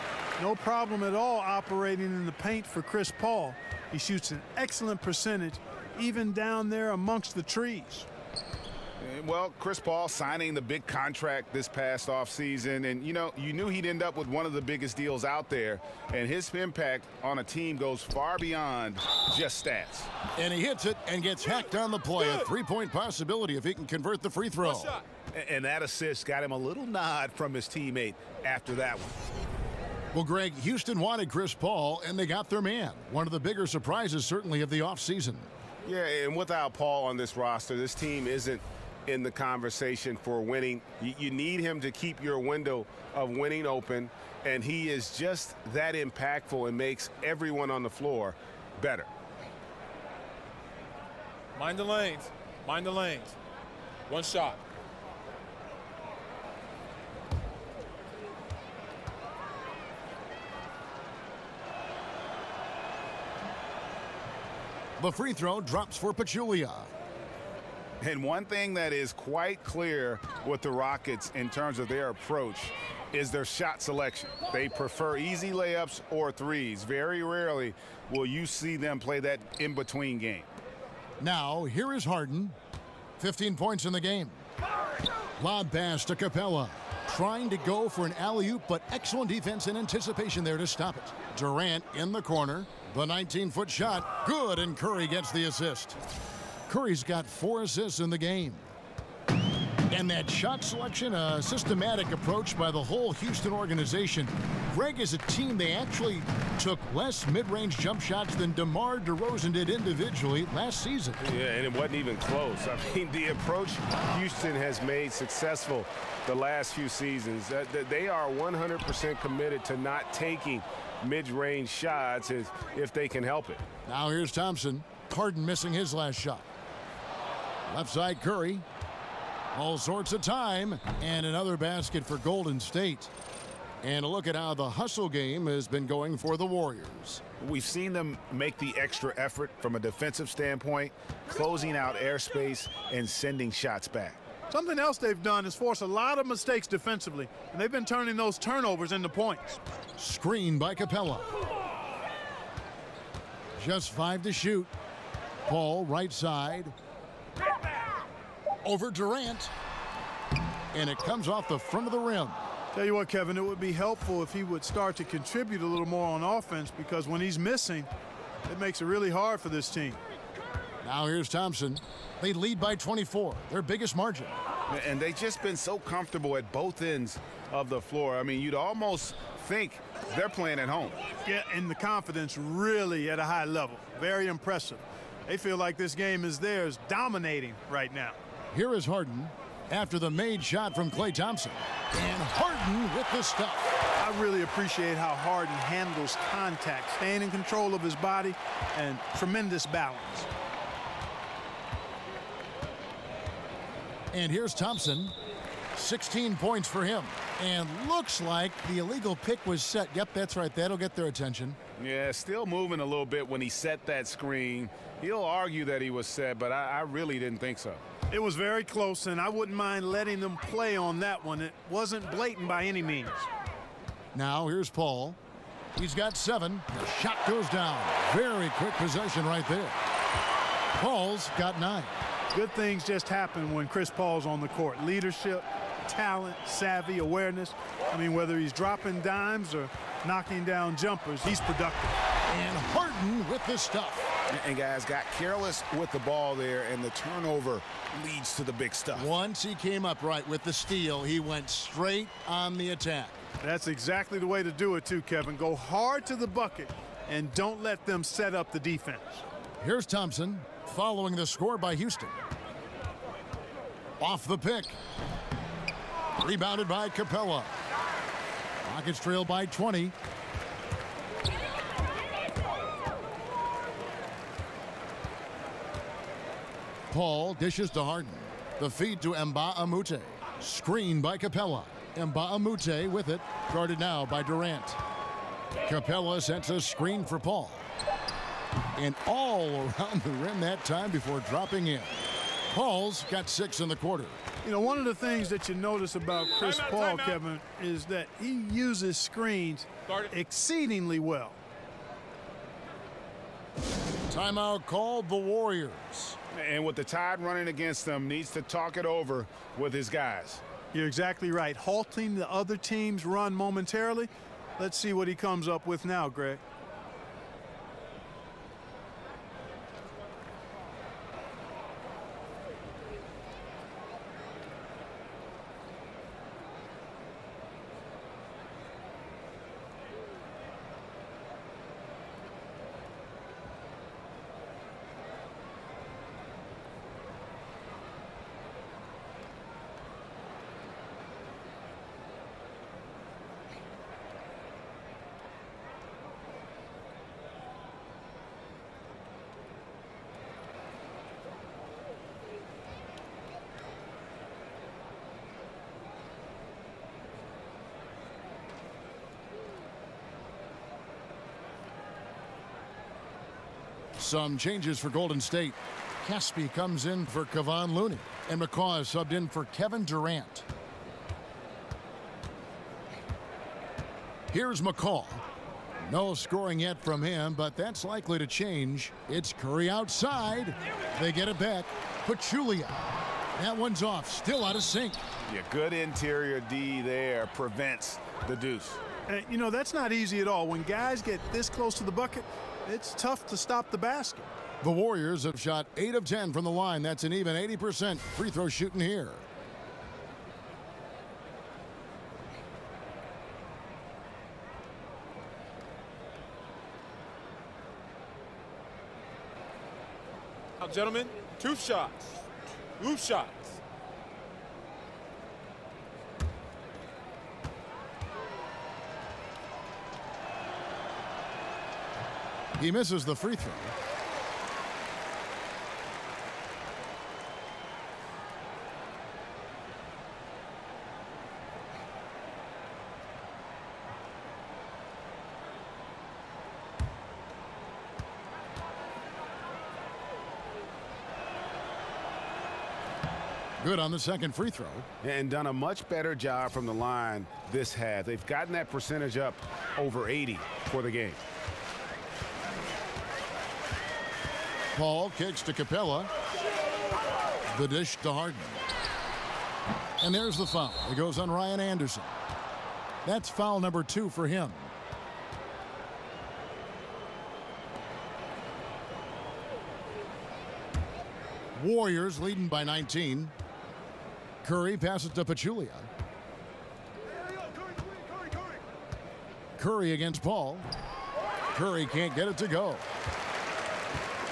No problem at all operating in the paint for Chris Paul. He shoots an excellent percentage, even down there amongst the trees. Well, Chris Paul signing the big contract this past offseason, and you knew he'd end up with one of the biggest deals out there, and his impact on a team goes far beyond just stats. And he hits it and gets hacked on the play. A three-point possibility if he can convert the free throw. And that assist got him a little nod from his teammate after that one. Well, Greg, Houston wanted Chris Paul, and they got their man. One of the bigger surprises, certainly, of the offseason. Yeah, and without Paul on this roster, this team isn't in the conversation for winning. You need him to keep your window of winning open, and he is just that impactful and makes everyone on the floor better. Mind the lanes. Mind the lanes. One shot. The free throw drops for Pachulia. And one thing that is quite clear with the Rockets in terms of their approach is their shot selection. They prefer easy layups or threes. Very rarely will you see them play that in-between game. Now, here is Harden. 15 points in the game. Lob pass to Capella. Trying to go for an alley-oop, but excellent defense and anticipation there to stop it. Durant in the corner. The 19-foot shot, good, and Curry gets the assist. Curry's got 4 assists in the game. And that shot selection, a systematic approach by the whole Houston organization. Greg, as a team, they actually took less mid-range jump shots than DeMar DeRozan did individually last season. Yeah, and it wasn't even close. I mean, the approach Houston has made successful the last few seasons, they are 100% committed to not taking mid-range shots if they can help it. Now here's Thompson. Harden missing his last shot. Left side Curry. All sorts of time. And another basket for Golden State. And a look at how the hustle game has been going for the Warriors. We've seen them make the extra effort from a defensive standpoint, closing out airspace and sending shots back. Something else they've done is force a lot of mistakes defensively, and they've been turning those turnovers into points. Screen by Capella. Just 5 to shoot. Paul right side. Over Durant. And it comes off the front of the rim. Tell you what, Kevin, it would be helpful if he would start to contribute a little more on offense, because when he's missing, it makes it really hard for this team. Now here's Thompson. They lead by 24, their biggest margin. And they've just been so comfortable at both ends of the floor. I mean, you'd almost think they're playing at home. Yeah, and the confidence really at a high level. Very impressive. They feel like this game is theirs, dominating right now. Here is Harden after the made shot from Klay Thompson. And Harden with the stuff. I really appreciate how Harden handles contact, staying in control of his body, and tremendous balance. And here's Thompson. 16 points for him. And looks like the illegal pick was set. Yep, that's right. That'll get their attention. Yeah, still moving a little bit when he set that screen. He'll argue that he was set, but I really didn't think so. It was very close, and I wouldn't mind letting them play on that one. It wasn't blatant by any means. Now here's Paul. He's got 7. The shot goes down. Very quick possession right there. Paul's got 9. Good things just happen when Chris Paul's on the court. Leadership, talent, savvy, awareness. I mean, whether he's dropping dimes or knocking down jumpers, he's productive. And Harden with the stuff. And guys got careless with the ball there, and the turnover leads to the big stuff. Once he came up right with the steal, he went straight on the attack. That's exactly the way to do it too, Kevin. Go hard to the bucket and don't let them set up the defense. Here's Thompson following the score by Houston. Off the pick. Rebounded by Capella. Rockets trail by 20. Paul dishes to Harden. The feed to Mbah a Moute. Screen by Capella. Mbah a Moute with it. Guarded now by Durant. Capella sets a screen for Paul. And all around the rim that time before dropping in. Paul's got 6 in the quarter. You know, one of the things that you notice about Chris Paul, Kevin, is that he uses screens exceedingly well. Timeout called the Warriors. And with the Tide running against them, needs to talk it over with his guys. You're exactly right. Halting the other team's run momentarily. Let's see what he comes up with now, Greg. Some changes for Golden State. Caspi comes in for Kevon Looney, and McCaw is subbed in for Kevin Durant. Here's McCaw. No scoring yet from him, but that's likely to change. It's Curry outside. They get it back. Pachulia. That one's off. Still out of sync. Yeah, good interior D there. Prevents the deuce. You know, that's not easy at all. When guys get this close to the bucket, it's tough to stop the basket. The Warriors have shot 8 of 10 from the line. That's an even 80% free throw shooting here. Now, gentlemen, 2 shots. 2 shots. He misses the free throw. Good on the second free throw. And done a much better job from the line this half. They've gotten that percentage up over 80 for the game. Paul kicks to Capella. The dish to Harden. And there's the foul. It goes on Ryan Anderson. That's foul number 2 for him. Warriors leading by 19. Curry passes to Pachulia. Curry against Paul. Curry can't get it to go.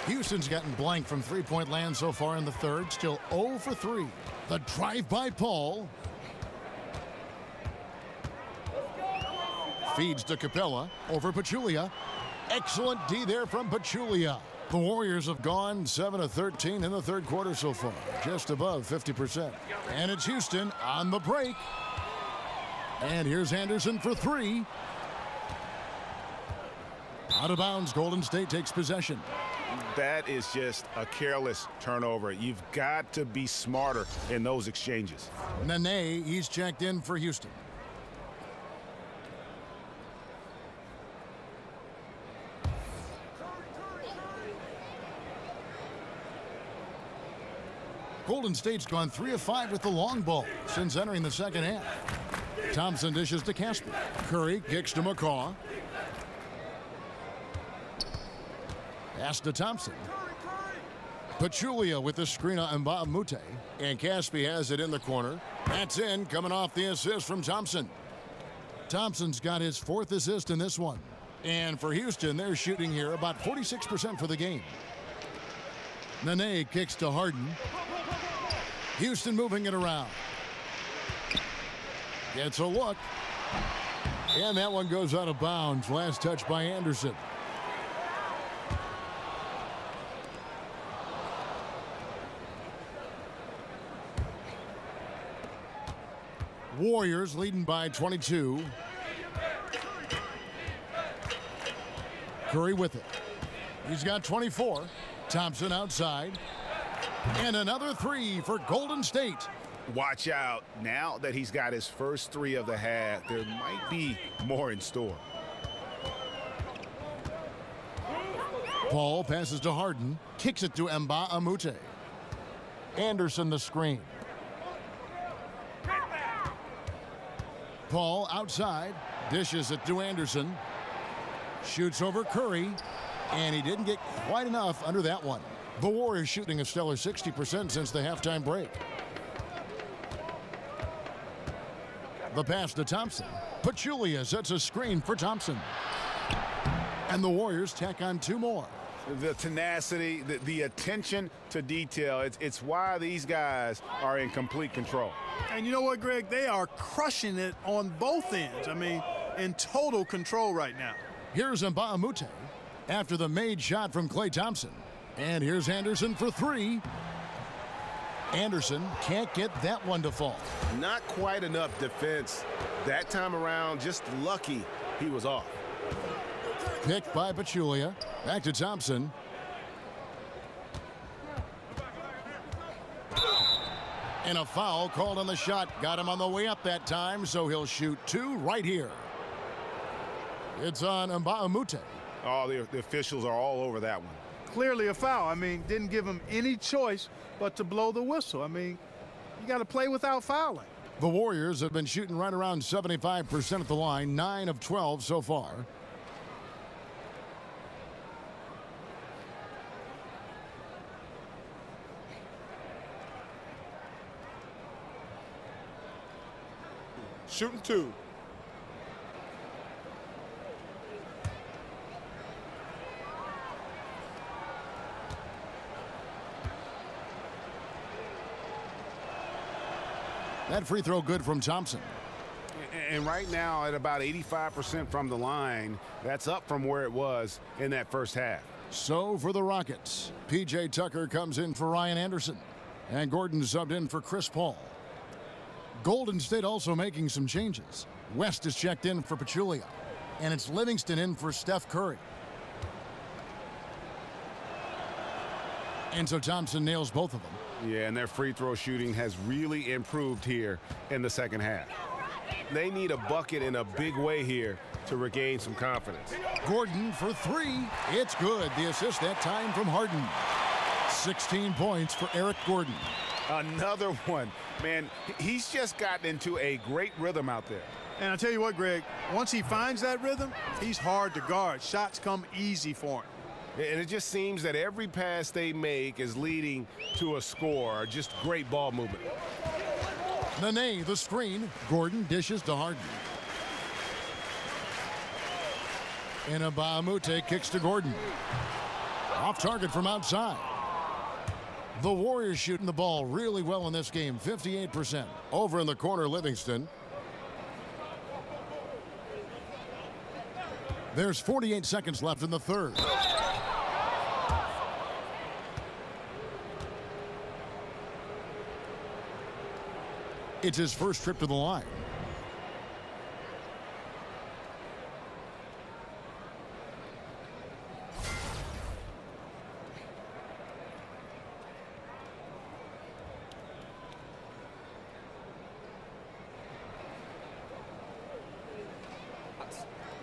Houston's gotten blank from three-point land so far in the third. Still 0 for 3. The drive by Paul. Feeds to Capella over Pachulia. Excellent D there from Pachulia. The Warriors have gone 7 of 13 in the third quarter so far, just above 50%. And it's Houston on the break. And here's Anderson for three. Out of bounds, Golden State takes possession. That is just a careless turnover. You've got to be smarter in those exchanges. Nene, he's checked in for Houston. Golden State's gone 3 of 5 with the long ball since entering the second half. Thompson dishes to Casper. Curry kicks to McCaw. Pass to Thompson. Pachulia with the screen on Mbah a Moute. And Caspi has it in the corner. That's in, coming off the assist from Thompson. Thompson's got his 4th assist in this one. And for Houston, they're shooting here about 46% for the game. Nene kicks to Harden. Houston moving it around. Gets a look. And that one goes out of bounds. Last touch by Anderson. Warriors leading by 22. Curry with it. He's got 24. Thompson outside. And another three for Golden State. Watch out. Now that he's got his first 3 of the half, there might be more in store. Paul passes to Harden. Kicks it to Mbah a Moute. Anderson the screen. Paul outside. Dishes it to Anderson. Shoots over Curry. And he didn't get quite enough under that one. The Warriors shooting a stellar 60% since the halftime break. The pass to Thompson. Pachulia sets a screen for Thompson. And the Warriors tack on 2 more. The tenacity, the attention to detail, it's why these guys are in complete control. And you know what, Greg? They are crushing it on both ends. I mean, in total control right now. Here's Mbah a Moute after the made shot from Klay Thompson. And here's Anderson for 3. Anderson can't get that one to fall. Not quite enough defense that time around. Just lucky he was off. Picked by Pachulia. Back to Thompson. And a foul called on the shot. Got him on the way up that time, so he'll shoot 2 right here. It's on Mbah a Moute. Oh, the officials are all over that one. Clearly a foul. I mean, didn't give him any choice but to blow the whistle. I mean, you got to play without fouling. The Warriors have been shooting right around 75% at the line, 9 of 12 so far. Shooting 2. That free throw good from Thompson. And right now at about 85% from the line, that's up from where it was in that first half. So for the Rockets, P.J. Tucker comes in for Ryan Anderson. And Gordon subbed in for Chris Paul. Golden State also making some changes. West is checked in for Pachulia. And it's Livingston in for Steph Curry. And so Thompson nails both of them. Yeah, and their free throw shooting has really improved here in the second half. They need a bucket in a big way here to regain some confidence. Gordon for 3. It's good. The assist that time from Harden. 16 points for Eric Gordon. Another one. Man, he's just gotten into a great rhythm out there. And I tell you what, Greg, once he finds that rhythm, he's hard to guard. Shots come easy for him. And it just seems that every pass they make is leading to a score. Just great ball movement. Nene, the screen. Gordon dishes to Harden. And Mbah a Moute kicks to Gordon. Off target from outside. The Warriors shooting the ball really well in this game, 58%. Over in the corner, Livingston. There's 48 seconds left in the third. It's his first trip to the line.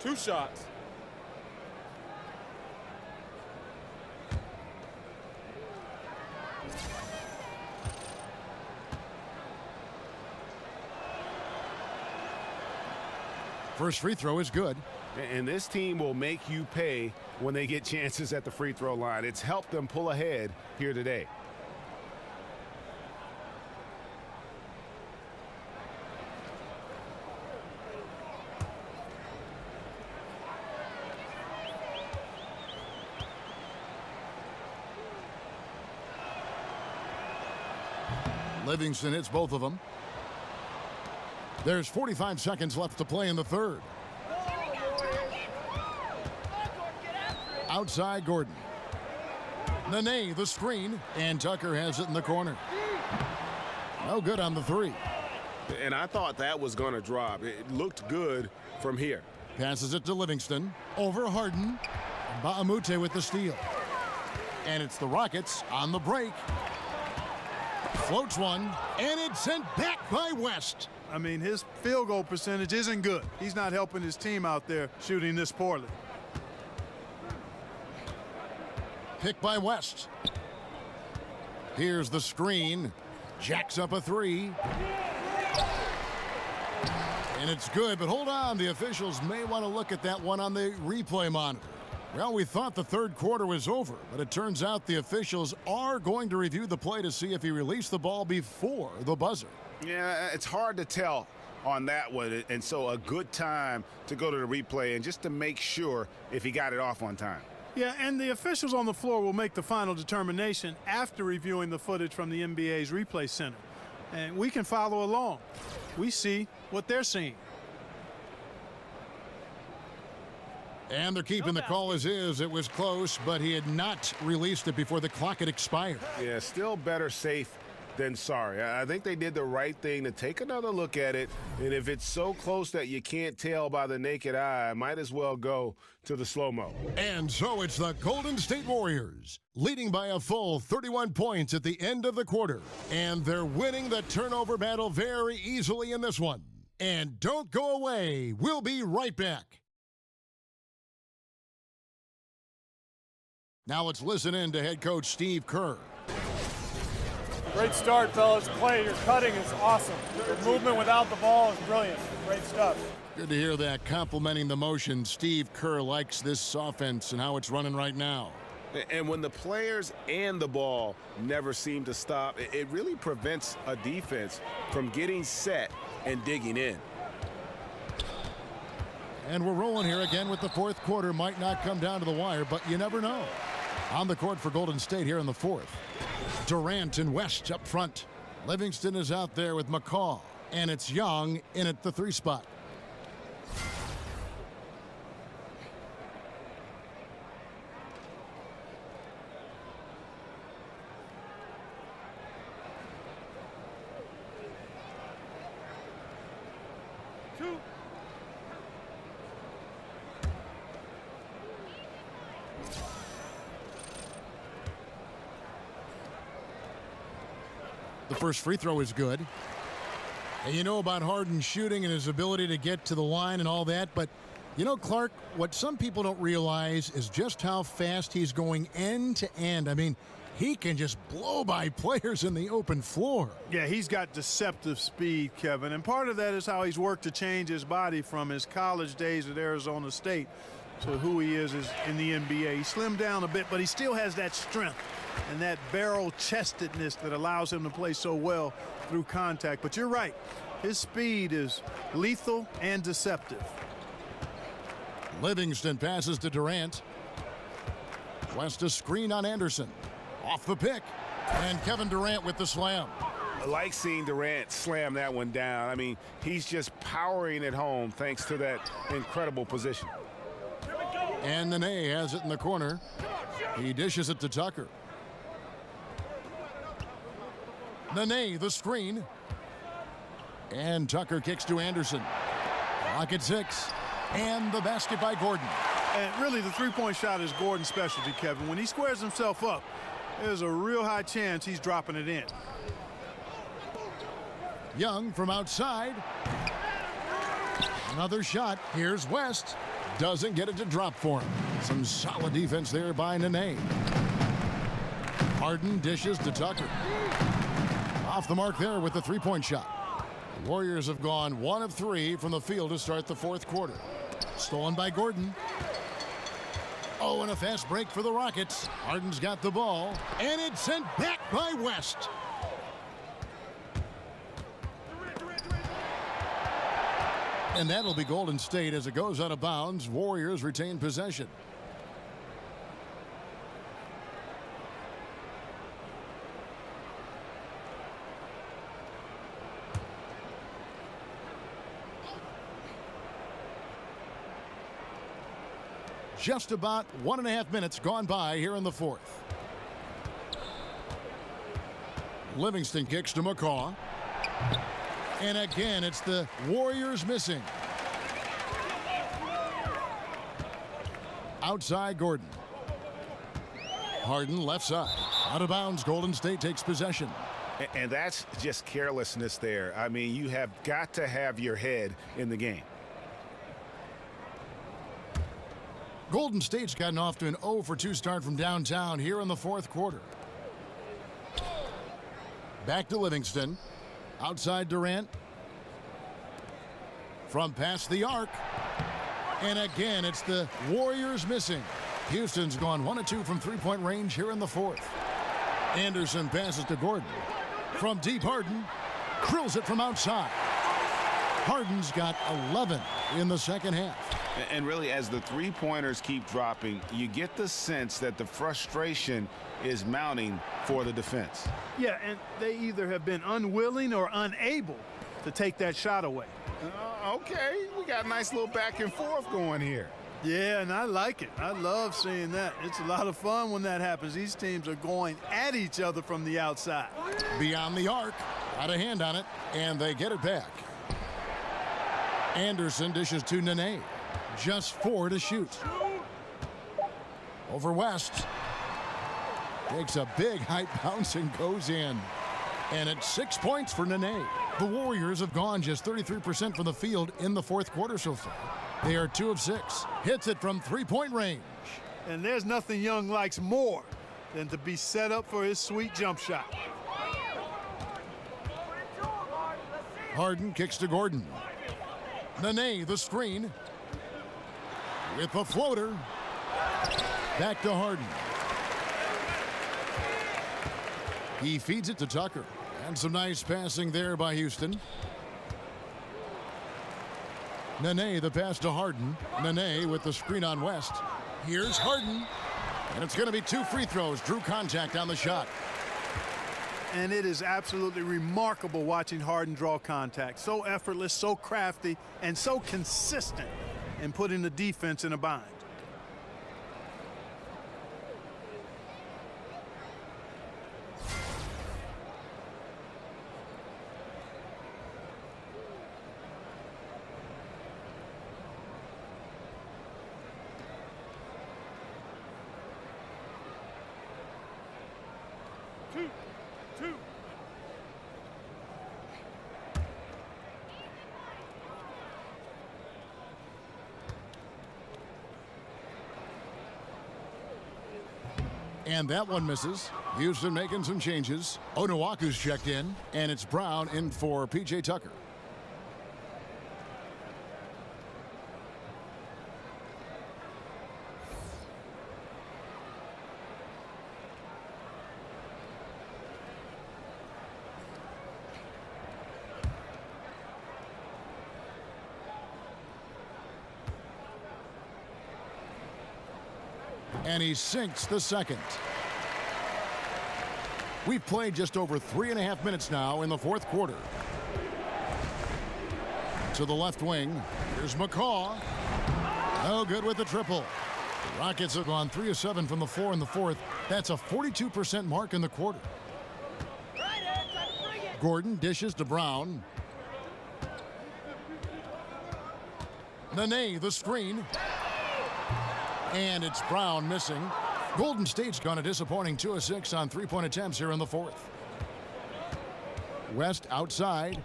Two shots. First free throw is good. And this team will make you pay when they get chances at the free throw line. It's helped them pull ahead here today. Livingston hits both of them. There's 45 seconds left to play in the third. Outside Gordon. Nene, the screen, and Tucker has it in the corner. No good on the three. And I thought that was going to drop. It looked good from here. Passes it to Livingston. Over Harden. Ba'amute with the steal. And it's the Rockets on the break. Floats one, and it's sent back by West. I mean, his field goal percentage isn't good. He's not helping his team out there shooting this poorly. Pick by West. Here's the screen. Jacks up a three. And it's good, but hold on. The officials may want to look at that one on the replay monitor. Well, we thought the third quarter was over, but it turns out the officials are going to review the play to see if he released the ball before the buzzer. Yeah, it's hard to tell on that one, and so a good time to go to the replay and just to make sure if he got it off on time. Yeah, and the officials on the floor will make the final determination after reviewing the footage from the NBA's replay center. And we can follow along. We see what they're seeing. And they're keeping the call as is. It was close, but he had not released it before the clock had expired. Yeah, still better safe than sorry. I think they did the right thing to take another look at it. And if it's so close that you can't tell by the naked eye, might as well go to the slow-mo. And so it's the Golden State Warriors leading by a full 31 points at the end of the quarter. And they're winning the turnover battle very easily in this one. And don't go away. We'll be right back. Now let's listen in to head coach Steve Kerr. Great start, fellas. Clay, your cutting is awesome. Your movement without the ball is brilliant. Great stuff. Good to hear that. Complimenting the motion. Steve Kerr likes this offense and how it's running right now. And when the players and the ball never seem to stop, it really prevents a defense from getting set and digging in. And we're rolling here again with the fourth quarter. Might not come down to the wire, but you never know. On the court for Golden State here in the fourth. Durant and West up front. Livingston is out there with McCaw. And it's Young in at the three spot. The first free throw is good. And you know about Harden shooting and his ability to get to the line and all that, but you know, Clark, what some people don't realize is just how fast he's going end to end. I mean, he can just blow by players in the open floor. Yeah, he's got deceptive speed, Kevin, and part of that is how he's worked to change his body from his college days at Arizona State to who he is in the NBA. He slimmed down a bit, but he still has that strength and that barrel-chestedness that allows him to play so well through contact. But you're right, his speed is lethal and deceptive. Livingston passes to Durant. West a screen on Anderson. Off the pick. And Kevin Durant with the slam. I like seeing Durant slam that one down. I mean, he's just powering it home thanks to that incredible position. And Nene has it in the corner. He dishes it to Tucker. Nene, the screen. And Tucker kicks to Anderson. Clock at 6. And the basket by Gordon. And really, the three-point shot is Gordon's specialty, Kevin. When he squares himself up, there's a real high chance he's dropping it in. Young from outside. Another shot. Here's West. Doesn't get it to drop for him. Some solid defense there by Nene. Harden dishes to Tucker. Off the mark there with the three-point shot. The Warriors have gone 1 of 3 from the field to start the fourth quarter. Stolen by Gordon. Oh, and a fast break for the Rockets. Harden's got the ball, and it's sent back by West. And that'll be Golden State as it goes out of bounds. Warriors retain possession. Just about 1.5 minutes gone by here in the fourth. Livingston kicks to McCaw. And again, it's the Warriors missing. Outside Gordon. Harden left side. Out of bounds, Golden State takes possession. And that's just carelessness there. I mean, you have got to have your head in the game. Golden State's gotten off to an 0 for 2 start from downtown here in the fourth quarter. Back to Livingston. Outside Durant. From past the arc. And again, it's the Warriors missing. Houston's gone 1 of 2 from three-point range here in the fourth. Anderson passes to Gordon. From deep, Harden drills it from outside. Harden's got 11 in the second half. And really, as the three-pointers keep dropping, you get the sense that the frustration is mounting for the defense. Yeah, and they either have been unwilling or unable to take that shot away. Okay, we got a nice little back and forth going here. Yeah, and I like it. I love seeing that. It's a lot of fun when that happens. These teams are going at each other from the outside. Beyond the arc, got a hand on it, and they get it back. Anderson dishes to Nene. Just 4 to shoot. Over West. Takes a big height bounce and goes in. And it's 6 points for Nene. The Warriors have gone just 33% from the field in the fourth quarter so far. They are 2 of 6. Hits it from three-point range. And there's nothing Young likes more than to be set up for his sweet jump shot. Harden kicks to Gordon. Nene, the screen. With the floater. Back to Harden. He feeds it to Tucker. And some nice passing there by Houston. Nene, the pass to Harden. Nene with the screen on West. Here's Harden. And it's going to be 2 free throws. Drew contact on the shot. And it is absolutely remarkable watching Harden draw contact. So effortless, so crafty, and so consistent in putting the defense in a bind. Two. And that one misses. Houston making some changes. Onuaku's checked in, and it's Brown in for P.J. Tucker. And he sinks the second. We've played just over 3.5 minutes now in the fourth quarter. To the left wing, here's McCaw. No good with the triple. The Rockets have gone 3 of 7 from the floor in the fourth. That's a 42% mark in the quarter. Gordon dishes to Brown. Nene, the screen. And it's Brown missing. Golden State's gone a disappointing 2 of 6 on three-point attempts here in the fourth. West outside.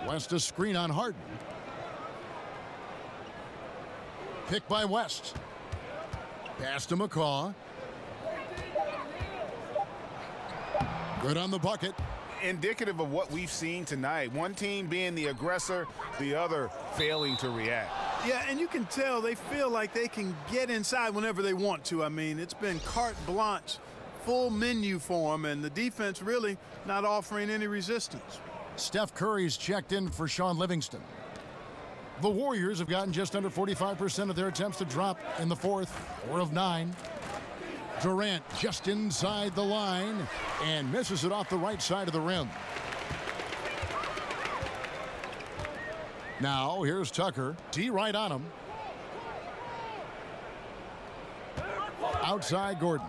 West a screen on Harden. Pick by West. Pass to McCaw. Good on the bucket. Indicative of what we've seen tonight. One team being the aggressor, the other failing to react. Yeah, and you can tell they feel like they can get inside whenever they want to. I mean, it's been carte blanche, full menu for them, and the defense really not offering any resistance. Steph Curry's checked in for Sean Livingston. The Warriors have gotten just under 45% of their attempts to drop in the fourth, 4 of 9. Durant just inside the line and misses it off the right side of the rim. Now here's Tucker. D right on him. Outside Gordon.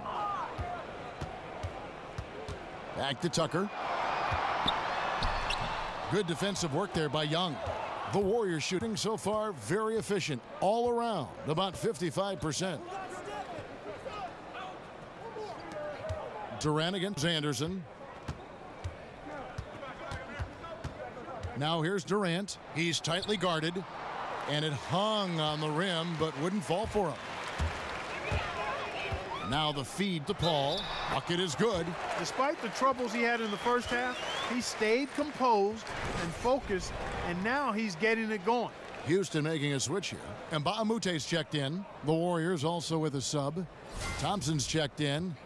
Back to Tucker. Good defensive work there by Young. The Warriors shooting so far very efficient all around, about 55%. Durant against Anderson. Now here's Durant. He's tightly guarded, and it hung on the rim but wouldn't fall for him. Now the feed to Paul. Bucket is good. Despite the troubles he had in the first half, he stayed composed and focused, and now he's getting it going. Houston making a switch here. And Mbah-a-Moute's checked in. The Warriors also with a sub. Thompson's checked in.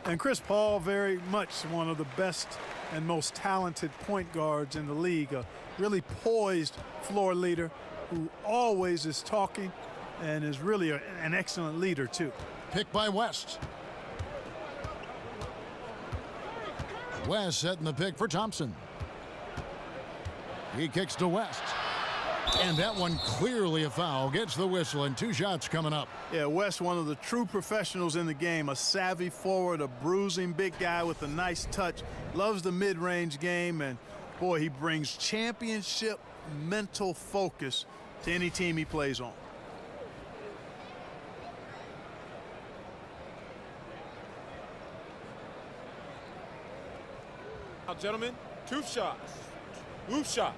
And Chris Paul, very much one of the best and most talented point guards in the league. A really poised floor leader who always is talking and is really an excellent leader, too. Pick by West. West setting the pick for Thompson. He kicks to West. And that one clearly a foul. Gets the whistle, and 2 shots coming up. Yeah, West, one of the true professionals in the game. A savvy forward, a bruising big guy with a nice touch. Loves the mid-range game, and boy, he brings championship mental focus to any team he plays on. Now, gentlemen, 2 shots. 2 shots.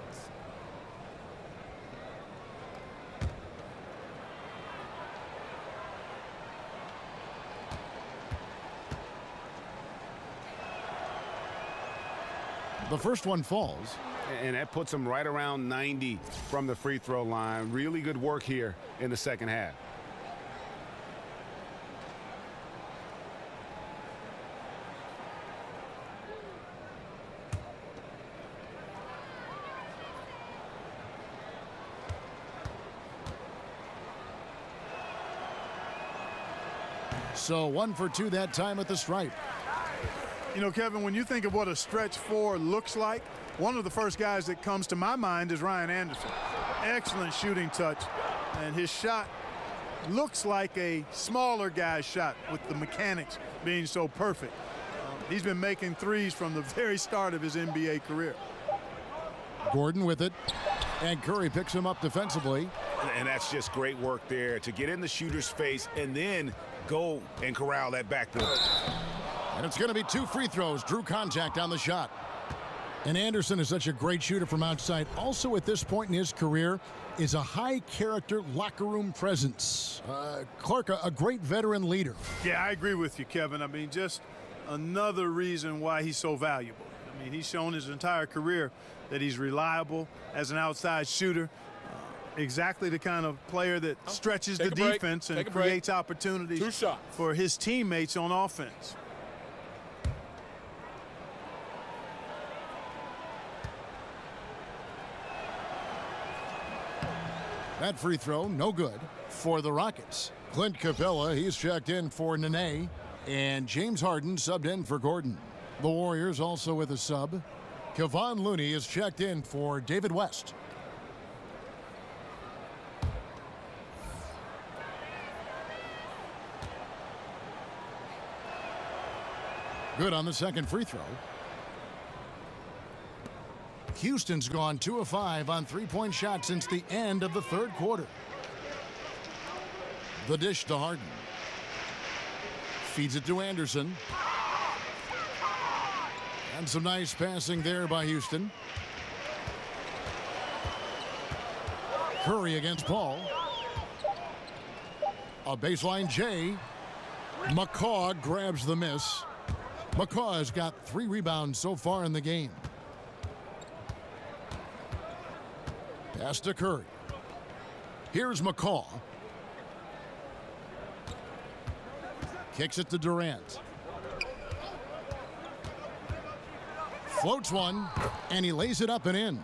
The first one falls. And that puts him right around 90 from the free throw line. Really good work here in the second half. So 1 for 2 that time at the stripe. You know, Kevin, when you think of what a stretch 4 looks like, one of the first guys that comes to my mind is Ryan Anderson. Excellent shooting touch, and his shot looks like a smaller guy's shot with the mechanics being so perfect. He's been making threes from the very start of his NBA career. Gordon with it, and Curry picks him up defensively. And that's just great work there to get in the shooter's face and then go and corral that backboard. And it's going to be 2 free throws. Drew contact on the shot. And Anderson is such a great shooter from outside. Also at this point in his career is a high-character locker room presence. Clark, a great veteran leader. Yeah, I agree with you, Kevin. I mean, just another reason why he's so valuable. I mean, he's shown his entire career that he's reliable as an outside shooter. exactly the kind of player that stretches the defense and creates opportunities for his teammates on offense. That free throw, no good for the Rockets. Clint Capella, he's checked in for Nene, and James Harden subbed in for Gordon. The Warriors also with a sub. Kevon Looney is checked in for David West. Good on the second free throw. Houston's gone 2 of 5 on three-point shots since the end of the third quarter. The dish to Harden. Feeds it to Anderson. And some nice passing there by Houston. Curry against Paul. A baseline J. McCaw grabs the miss. McCaw has got 3 rebounds so far in the game. Pass to Curry. Here's McCaw. Kicks it to Durant. Floats one, and he lays it up and in.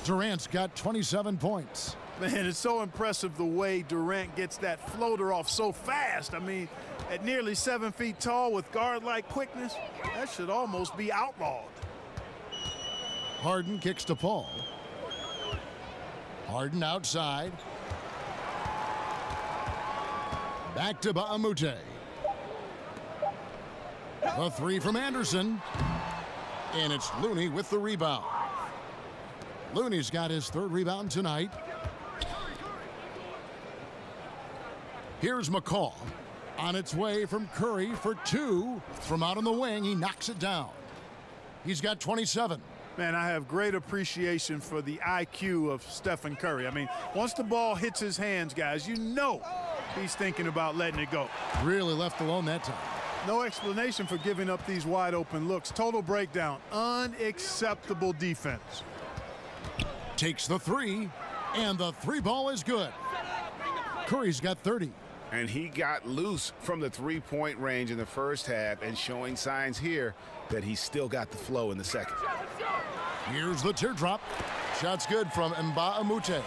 Durant's got 27 points. Man, it's so impressive the way Durant gets that floater off so fast. I mean, at nearly 7 feet tall with guard-like quickness, that should almost be outlawed. Harden kicks to Paul. Harden outside. Back to Ba'amute. A 3 from Anderson. And it's Looney with the rebound. Looney's got his 3rd rebound tonight. Here's McCaw. On its way from Curry for 2. From out on the wing, he knocks it down. He's got 27. Man, I have great appreciation for the IQ of Stephen Curry. I mean, once the ball hits his hands, guys, you know he's thinking about letting it go. Really left alone that time. No explanation for giving up these wide open looks. Total breakdown. Unacceptable defense. Takes the 3, and the 3 ball is good. Curry's got 30. And he got loose from the three-point range in the first half and showing signs here that he's still got the flow in the second. Here's the teardrop. Shot's good from Mba'amute.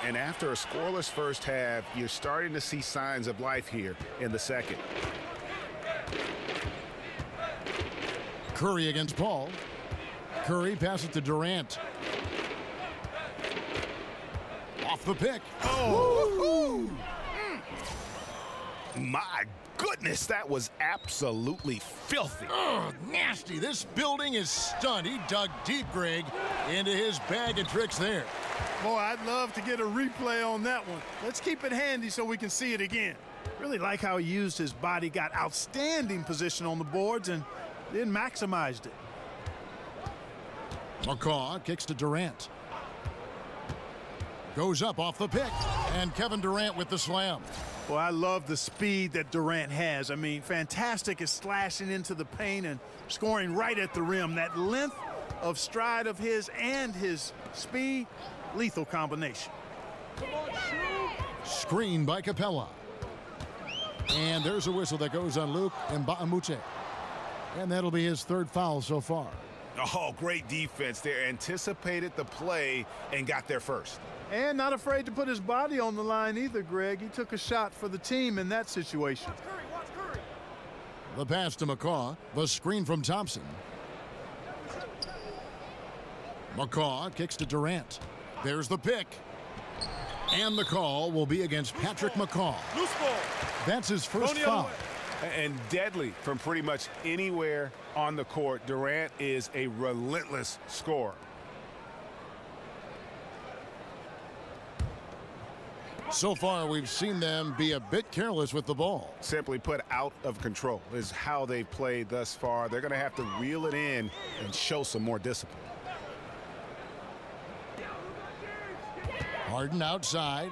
And after a scoreless first half, you're starting to see signs of life here in the second. Curry against Paul. Curry passes to Durant. Off the pick. Oh! My goodness, that was absolutely filthy. Oh, nasty. This building is stunned. He dug deep, Greg, into his bag of tricks there. Boy, I'd love to get a replay on that one. Let's keep it handy so we can see it again. Really like how he used his body, got outstanding position on the boards, and then maximized it. McCaw kicks to Durant. Goes up off the pick, and Kevin Durant with the slam. Well, I love the speed that Durant has. I mean, fantastic at slashing into the paint and scoring right at the rim. That length of stride of his and his speed, lethal combination. Screen by Capella. And there's a whistle that goes on Luke Mba'amute. And that'll be his 3rd foul so far. Oh, great defense there. Anticipated the play and got there first. And not afraid to put his body on the line either, Greg. He took a shot for the team in that situation. Watch Curry. The pass to McCaw. The screen from Thompson. McCaw kicks to Durant. There's the pick. And the call will be against Patrick McCaw. Loose ball. That's his first foul. And deadly from pretty much anywhere on the court. Durant is a relentless scorer. So far, we've seen them be a bit careless with the ball. Simply put, out of control is how they've played thus far. They're going to have to reel it in and show some more discipline. Harden outside.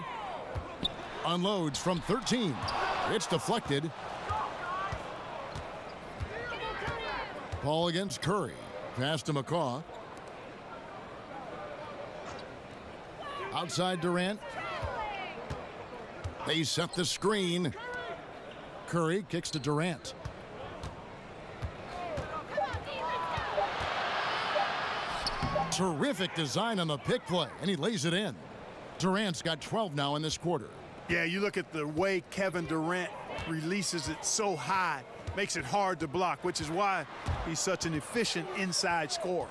Unloads from 13. It's deflected. Paul against Curry. Pass to McCaw. Outside Durant. They set the screen. Curry kicks to Durant. Terrific design on the pick play, and he lays it in. Durant's got 12 now in this quarter. Yeah, you look at the way Kevin Durant releases it so high, makes it hard to block, which is why he's such an efficient inside scorer.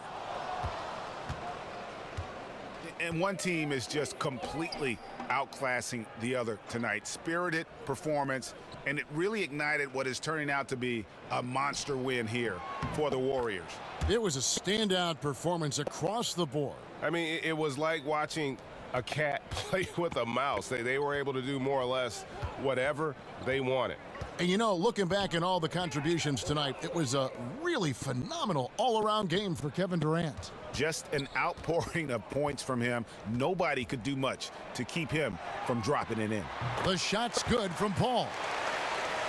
And one team is just completely outclassing the other tonight. Spirited performance, and it really ignited what is turning out to be a monster win here for the Warriors. It was a standout performance across the board. I mean, it was like watching a cat play with a mouse. They were able to do more or less whatever they wanted. And you know, looking back at all the contributions tonight, it was a really phenomenal all-around game for Kevin Durant. Just an outpouring of points from him. Nobody could do much to keep him from dropping it in. The shot's good from Paul.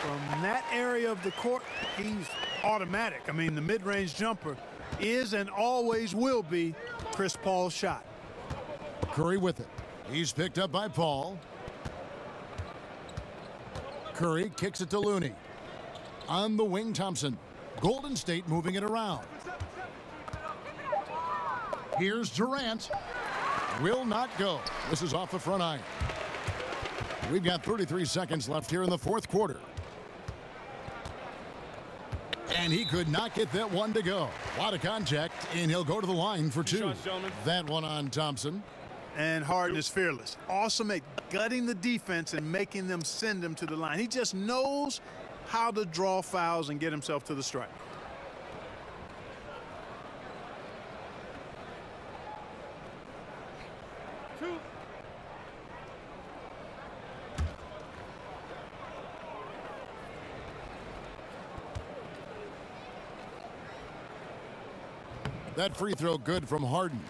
From that area of the court, he's automatic. I mean, the mid-range jumper is and always will be Chris Paul's shot. Curry with it. He's picked up by Paul. Curry kicks it to Looney. On the wing, Thompson. Golden State moving it around. Here's Durant. Will not go. This is off the front iron. We've got 33 seconds left here in the fourth quarter. And he could not get that one to go. A lot of contact, and he'll go to the line for two. That one on Thompson. And Harden is fearless. Awesome at gutting the defense and making them send him to the line. He just knows how to draw fouls and get himself to the stripe. That free throw good from Harden.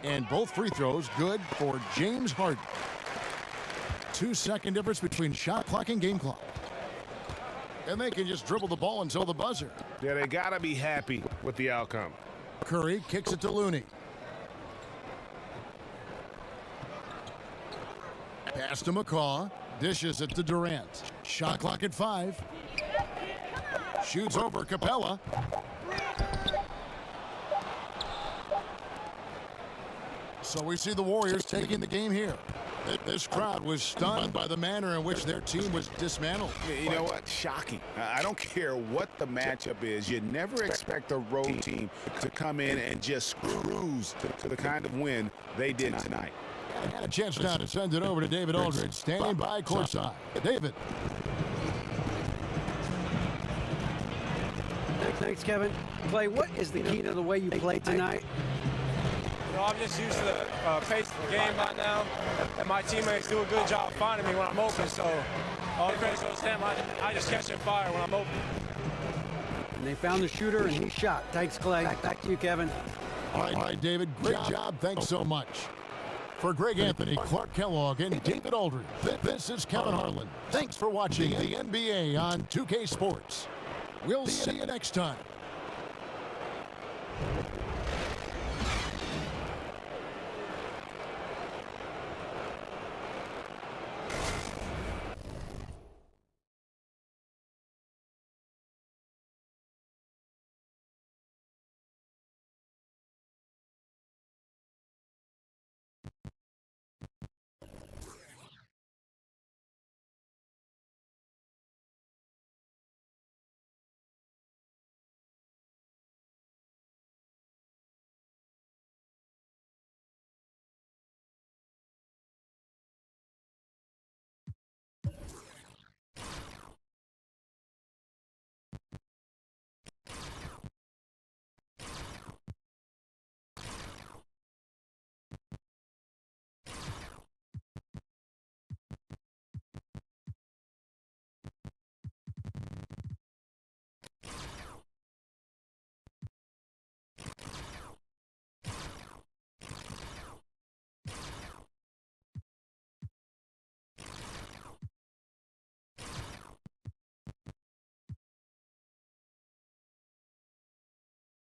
And both free throws good for James Harden. 2-second difference between shot clock and game clock. And they can just dribble the ball until the buzzer. Yeah, they got to be happy with the outcome. Curry kicks it to Looney. Pass to McCaw. Dishes it to Durant. Shot clock at 5. Shoots over Capella. So we see the Warriors taking the game here. This crowd was stunned by the manner in which their team was dismantled. You know what? Shocking. I don't care what the matchup is. You never expect a road team to come in and just cruise to the kind of win they did tonight. I had a chance now to send it over to David Aldridge, standing by courtside. David. Thanks, Kevin. Clay, what is the key to the way you played tonight? You know, I'm just used to the pace of the game right now, and my teammates do a good job finding me when I'm open, so all the credit goes to them. I just catch and fire when I'm open. And they found the shooter, and he shot. Thanks, Clay. Back to you, Kevin. All right, David, great job. Thanks so much. For Greg Anthony, Clark Kellogg, and David Aldridge, this is Kevin Harlan. Thanks for watching the NBA on 2K Sports. We'll see you next time.